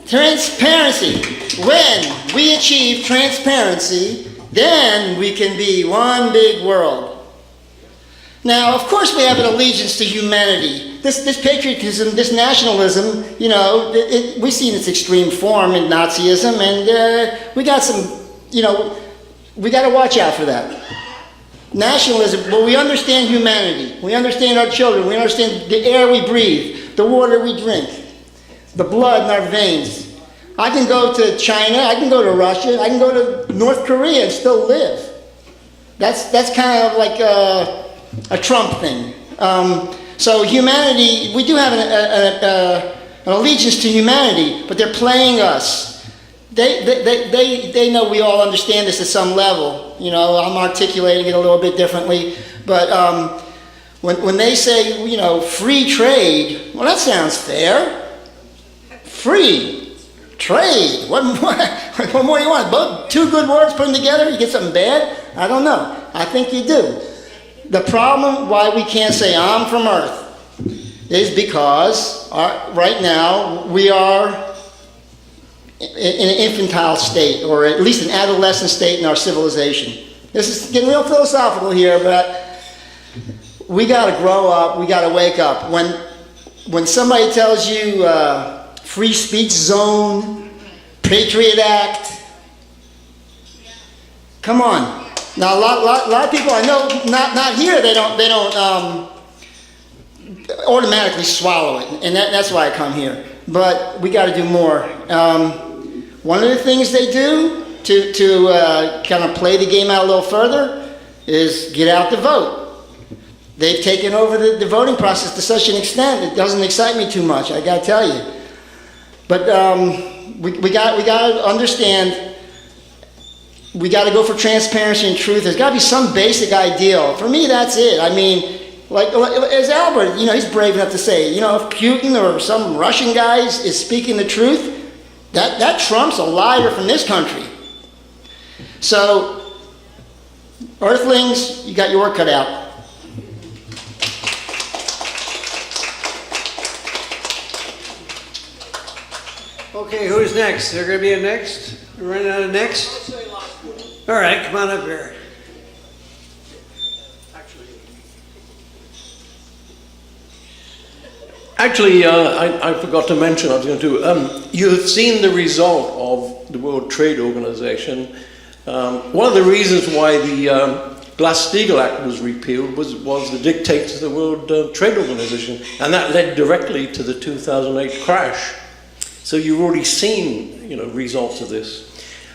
Transparency. When we achieve transparency, then we can be one big world. Now, of course, we have an allegiance to humanity. This patriotism, this nationalism, we see in its extreme form in Nazism, and we got some, we got to watch out for that. Nationalism, well, we understand humanity. We understand our children. We understand the air we breathe, the water we drink, the blood in our veins. I can go to China, I can go to Russia, I can go to North Korea and still live. That's kind of like a Trump thing. So humanity, we do have an allegiance to humanity, but they're playing us. They know we all understand this at some level. I'm articulating it a little bit differently, but when they say, free trade, well, that sounds fair. Free trade. What more do you want? Both two good words put them together, you get something bad? I don't know. I think you do. The problem why we can't say I'm from Earth is because right now we are in an infantile state, or at least an adolescent state in our civilization. This is getting real philosophical here, but we got to grow up, we got to wake up. When somebody tells you free speech zone, Patriot Act, come on. Now, a lot of people I know, not here, they don't automatically swallow it, and that's why I come here. But we got to do more. One of the things they do to kind of play the game out a little further is get out the vote. They've taken over the voting process to such an extent it doesn't excite me too much, I got to tell you. But we got to understand. We got to go for transparency and truth. There's got to be some basic ideal. For me, that's it. I mean, like as Albert, he's brave enough to say, if Putin or some Russian guy is speaking the truth, that trumps a liar from this country. So, Earthlings, you got your work cut out. Okay, who's next? There going to be a next? We're running out of next? All right, come on up here. Actually, I forgot to mention, I was going to, you have seen the result of the World Trade Organization. One of the reasons why the Glass-Steagall Act was repealed was the dictates of the World Trade Organization, and that led directly to the 2008 crash. So you've already seen, results of this.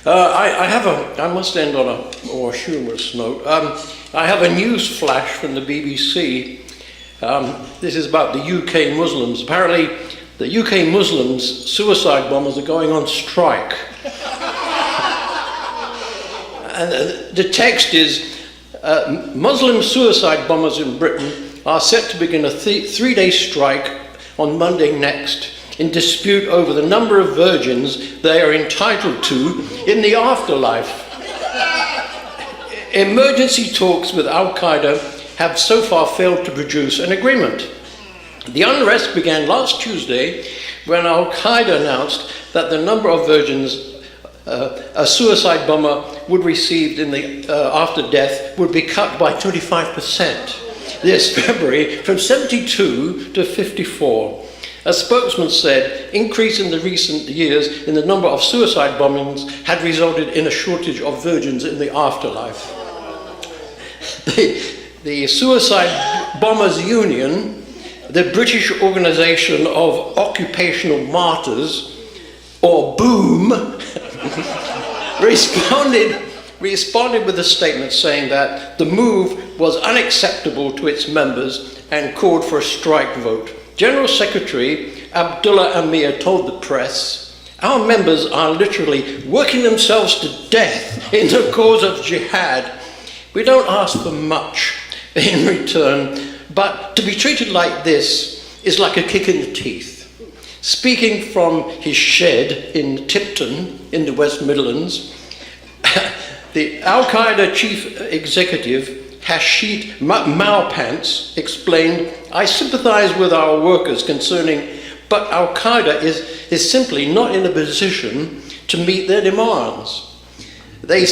I must end on a more humorous note. I have a news flash from the BBC. This is about the UK Muslims. Apparently, the UK Muslims, suicide bombers, are going on strike. And the text is, Muslim suicide bombers in Britain are set to begin a three-day strike on Monday next, in dispute over the number of virgins they are entitled to in the afterlife. Emergency talks with Al-Qaeda have so far failed to produce an agreement. The unrest began last Tuesday when Al-Qaeda announced that the number of virgins a suicide bomber would receive in the after death would be cut by 25% this February, from 72 to 54. A spokesman said increase in the recent years in the number of suicide bombings had resulted in a shortage of virgins in the afterlife. The Suicide Bombers Union, the British Organisation of Occupational Martyrs, or BOOM, responded with a statement saying that the move was unacceptable to its members and called for a strike vote. General Secretary Abdullah Amir told the press, "Our members are literally working themselves to death in the cause of jihad. We don't ask for much in return, but to be treated like this is like a kick in the teeth." Speaking from his shed in Tipton in the West Midlands, the Al-Qaeda chief executive Hashid Malpants explained, "I sympathize with our workers concerning, but Al-Qaeda is simply not in a position to meet their demands. They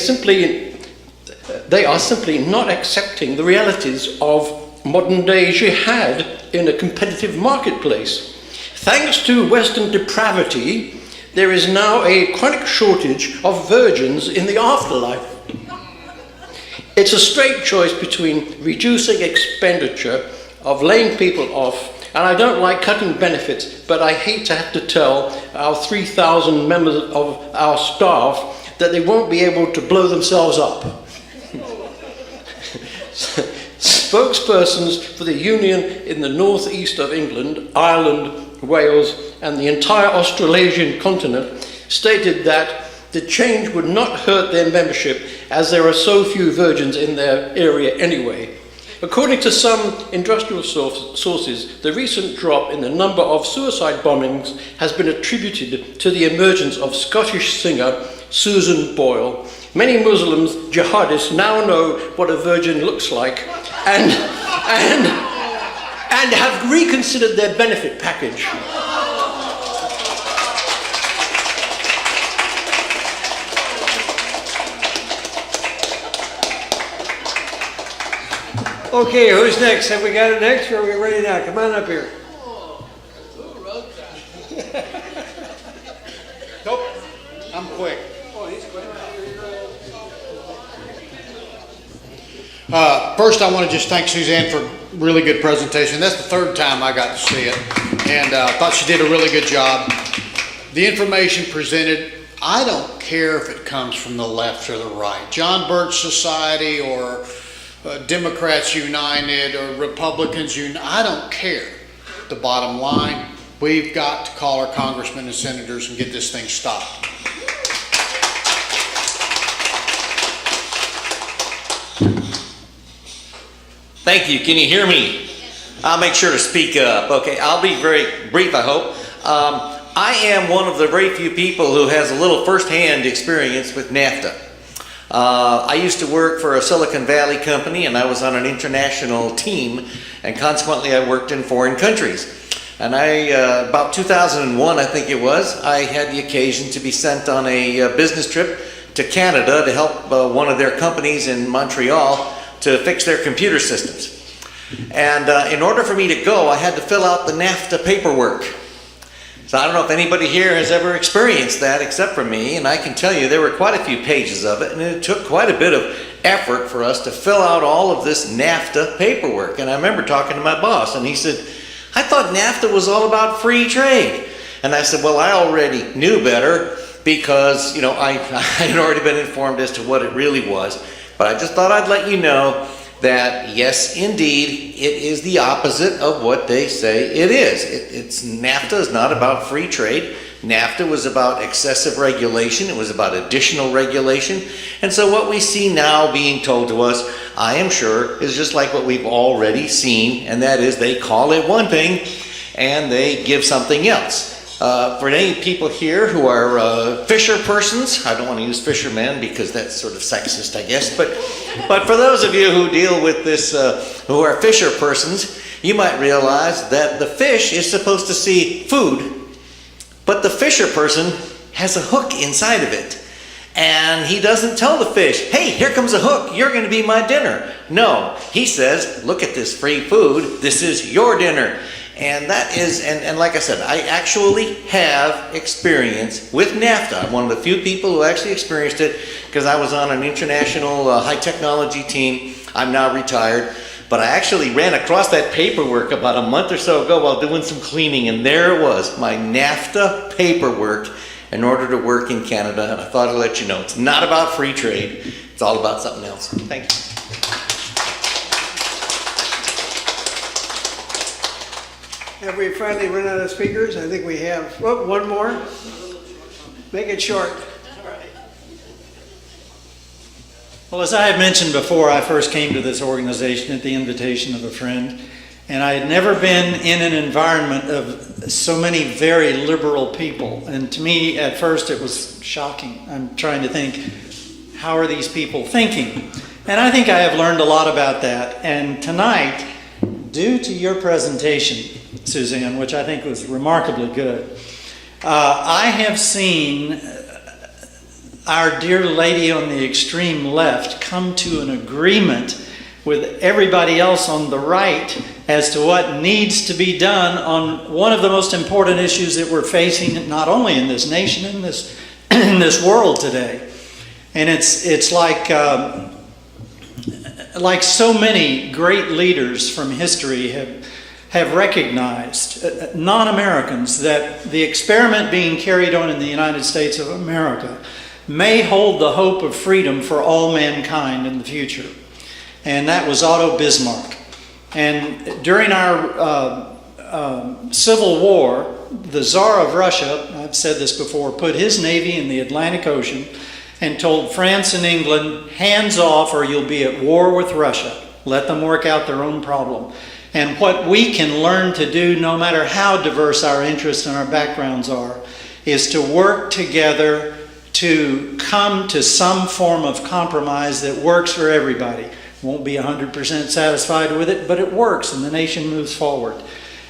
are simply not accepting the realities of modern day jihad in a competitive marketplace. Thanks to Western depravity, there is now a chronic shortage of virgins in the afterlife. It's a straight choice between reducing expenditure of laying people off, and I don't like cutting benefits, but I hate to have to tell our 3,000 members of our staff that they won't be able to blow themselves up." Spokespersons for the union in the northeast of England, Ireland, Wales, and the entire Australasian continent stated that the change would not hurt their membership as there are so few virgins in their area anyway. According to some industrial sources, the recent drop in the number of suicide bombings has been attributed to the emergence of Scottish singer Susan Boyle. Many Muslims jihadists now know what a virgin looks like and have reconsidered their benefit package. Okay, who's next? Have we got it next, or are we ready now? Come on up here. Nope, I'm quick. First, I want to just thank Suzanne for a really good presentation. That's the third time I got to see it, and I thought she did a really good job. The information presented, I don't care if it comes from the left or the right. John Birch Society or Democrats United or Republicans United, I don't care. The bottom line, we've got to call our congressmen and senators and get this thing stopped. Thank you. Can you hear me? I'll make sure to speak up. Okay, I'll be very brief, I hope. I am one of the very few people who has a little first-hand experience with NAFTA. I used to work for a Silicon Valley company, and I was on an international team, and consequently I worked in foreign countries. And about 2001, I think it was, I had the occasion to be sent on a business trip to Canada to help one of their companies in Montreal to fix their computer systems. And in order for me to go, I had to fill out the NAFTA paperwork. So I don't know if anybody here has ever experienced that except for me, and I can tell you there were quite a few pages of it, and it took quite a bit of effort for us to fill out all of this NAFTA paperwork. And I remember talking to my boss, and he said, I thought NAFTA was all about free trade. And I said, well, I already knew better because, you know, I had already been informed as to what it really was. But I just thought I'd let you know that, yes, indeed, it is the opposite of what they say it is. NAFTA is not about free trade. NAFTA was about excessive regulation. It was about additional regulation. And so what we see now being told to us, I am sure, is just like what we've already seen, and that is they call it one thing and they give something else. For any people here who are fisher persons, I don't want to use fishermen because that's sort of sexist, I guess, but for those of you who deal with this, who are fisher persons, you might realize that the fish is supposed to see food, but the fisher person has a hook inside of it. And he doesn't tell the fish, hey, here comes a hook, you're going to be my dinner. No, he says, look at this free food, this is your dinner. And that is, and like I said, I actually have experience with NAFTA. I'm one of the few people who actually experienced it because I was on an international high technology team. I'm now retired. But I actually ran across that paperwork about a month or so ago while doing some cleaning, and there it was, my NAFTA paperwork in order to work in Canada. And I thought I'd let you know, it's not about free trade. It's all about something else. Thank you. Have we finally run out of speakers? I think we have. Oh, one more. Make it short. Well, as I have mentioned before, I first came to this organization at the invitation of a friend, and I had never been in an environment of so many very liberal people. And to me, at first, it was shocking. I'm trying to think, how are these people thinking? And I think I have learned a lot about that. And tonight, due to your presentation, Suzanne, which I think was remarkably good, I have seen our dear lady on the extreme left come to an agreement with everybody else on the right as to what needs to be done on one of the most important issues that we're facing, not only in this nation, in this world today. And it's like so many great leaders from history have recognized, non-Americans, that the experiment being carried on in the United States of America may hold the hope of freedom for all mankind in the future. And that was Otto Bismarck. And during our Civil War, the Tsar of Russia, I've said this before, put his navy in the Atlantic Ocean and told France and England, hands off or you'll be at war with Russia. Let them work out their own problem. And what we can learn to do, no matter how diverse our interests and our backgrounds are, is to work together to come to some form of compromise that works for everybody. Won't be 100% satisfied with it, but it works and the nation moves forward.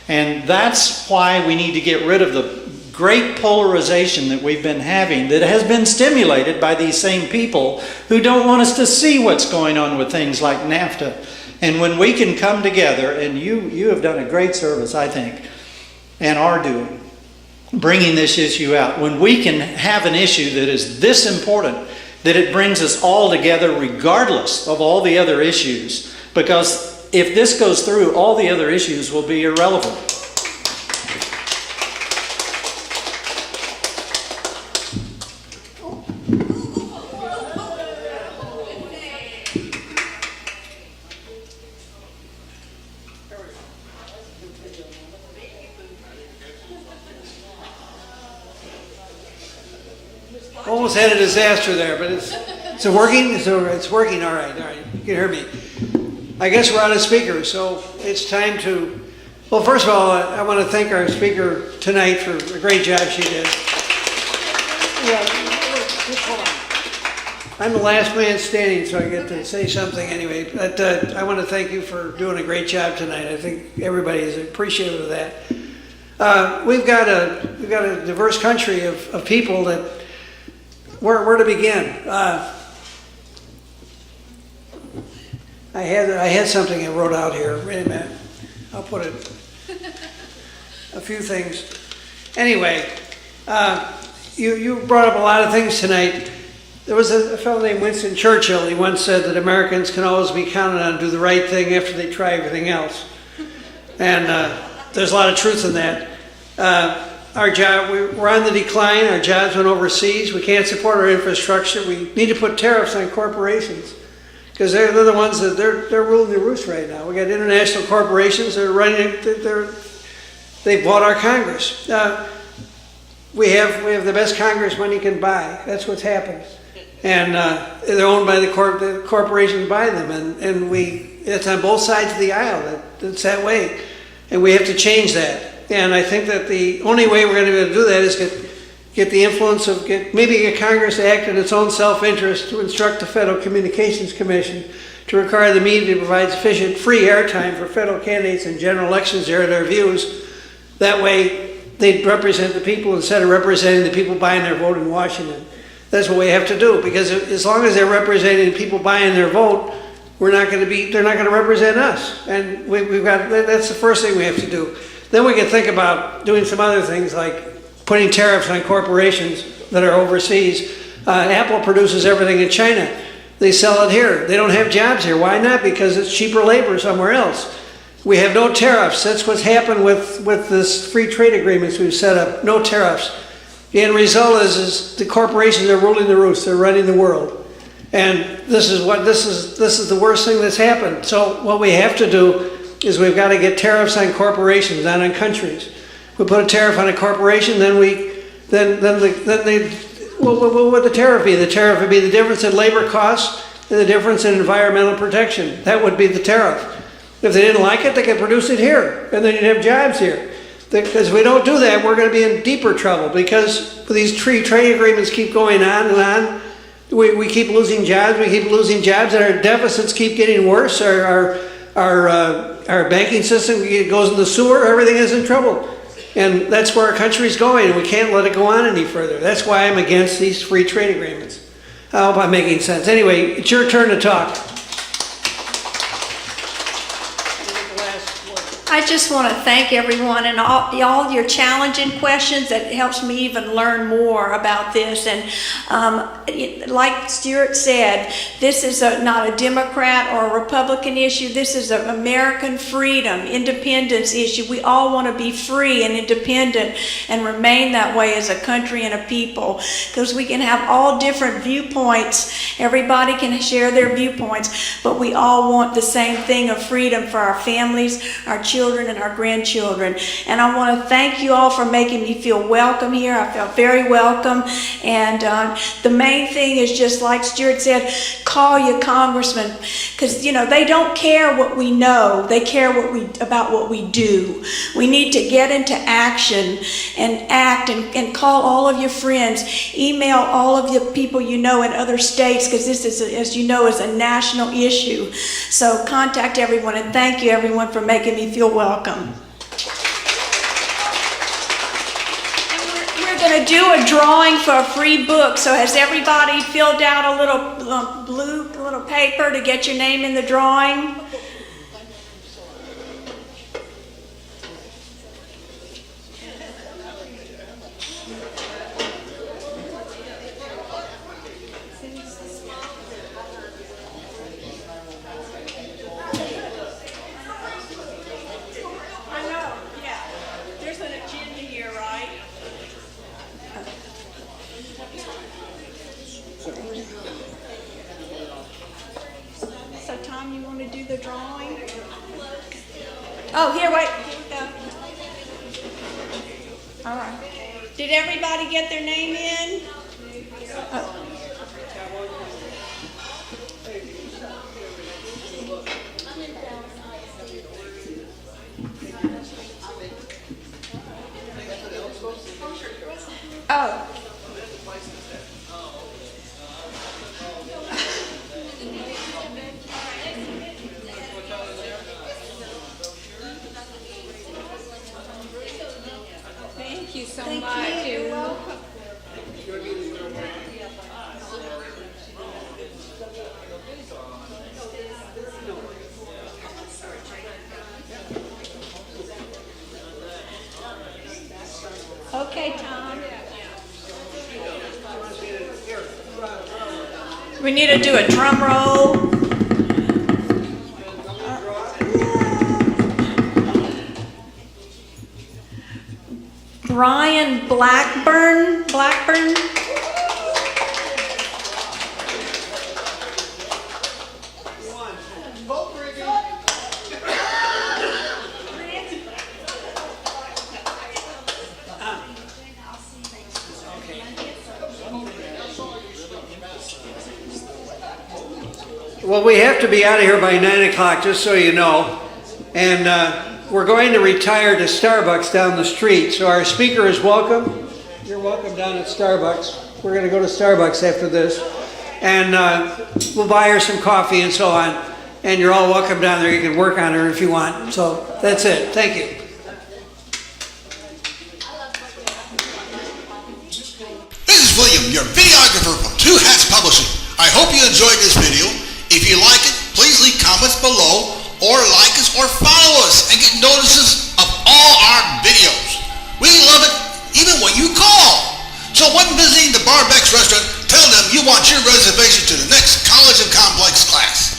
And that's why we need to get rid of the great polarization that we've been having, that has been stimulated by these same people who don't want us to see what's going on with things like NAFTA. And when we can come together, and you have done a great service, I think, and are doing, bringing this issue out. When we can have an issue that is this important, that it brings us all together regardless of all the other issues, because if this goes through, all the other issues will be irrelevant. Almost had a disaster there, but it's working. So it's working. All right. You can hear me. I guess we're out of speakers, so it's time to. Well, first of all, I want to thank our speaker tonight for a great job she did. Hold on. I'm the last man standing, so I get to say something anyway. But I want to thank you for doing a great job tonight. I think everybody is appreciative of that. We've got a diverse country of people that, where to begin? I had something I wrote out here. Wait a minute. I'll put it. A few things. Anyway, you brought up a lot of things tonight. There was a fellow named Winston Churchill. He once said that Americans can always be counted on to do the right thing after they try everything else. And there's a lot of truth in that. We're on the decline. Our jobs went overseas. We can't support our infrastructure. We need to put tariffs on corporations because they're the ones that they're ruling the roost right now. We got international corporations that are running. They bought our Congress. We have the best Congress money can buy. That's what's happened. And they're owned by the corporations buy them, and it's on both sides of the aisle. It's that way, and we have to change that. And I think that the only way we're going to be able to do that is get the influence of maybe get Congress to act in its own self-interest to instruct the Federal Communications Commission to require the media to provide sufficient free airtime for federal candidates in general elections to air their views. That way, they represent the people instead of representing the people buying their vote in Washington. That's what we have to do, because as long as they're representing people buying their vote, they're not going to represent us. And that's the first thing we have to do. Then we can think about doing some other things like putting tariffs on corporations that are overseas. Apple produces everything in China. They sell it here. They don't have jobs here. Why not? Because it's cheaper labor somewhere else. We have no tariffs. That's what's happened with this free trade agreements we've set up. No tariffs. The end result is the corporations are ruling the roost. They're running the world. And this is the worst thing that's happened. So what we have to do is we've got to get tariffs on corporations, not on countries. We put a tariff on a corporation, then what would the tariff be? The tariff would be the difference in labor costs and the difference in environmental protection. That would be the tariff. If they didn't like it, they could produce it here, and then you'd have jobs here. Because if we don't do that, we're going to be in deeper trouble, because these trade agreements keep going on and on. We keep losing jobs, and our deficits keep getting worse. Our banking system goes in the sewer, everything is in trouble. And that's where our country's going, and we can't let it go on any further. That's why I'm against these free trade agreements. I hope I'm making sense. Anyway, it's your turn to talk. I just want to thank everyone and all your challenging questions. That helps me even learn more about this. And like Stuart said, this is not a Democrat or a Republican issue. This is an American freedom, independence issue. We all want to be free and independent and remain that way as a country and a people, because we can have all different viewpoints. Everybody can share their viewpoints, but we all want the same thing of freedom for our families, our children, and our grandchildren. And I want to thank you all for making me feel welcome here. I felt very welcome. And the main thing is, just like Stuart said, call your congressman, because they don't care what we know. They care about what we do. We need to get into action and act, and call all of your friends. Email all of the people you know in other states, because this is, as you know, is a national issue. So contact everyone, and thank you everyone for making me feel welcome. And we're going to do a drawing for a free book. So has everybody filled out a little blue paper to get your name in the drawing? Oh, here, wait. Here we go. All right. Did everybody get their name in? Oh. Oh. you so Thank much. you. You're welcome. Okay, Tom. We need to do a drum roll. Brian Blackburn. Well, we have to be out of here by 9 o'clock, just so you know. And we're going to retire to Starbucks down the street. So our speaker is welcome. You're welcome down at Starbucks. We're going to go to Starbucks after this. And we'll buy her some coffee and so on. And you're all welcome down there. You can work on her if you want. So that's it. Thank you. This is William, your videographer from Two Hats Publishing. I hope you enjoyed this video. If you like it, please leave comments below, or like us, or follow us, and get notices of all our videos. We love it, even when you call. So when visiting the Barbeck's restaurant, tell them you want your reservation to the next College of Complex class.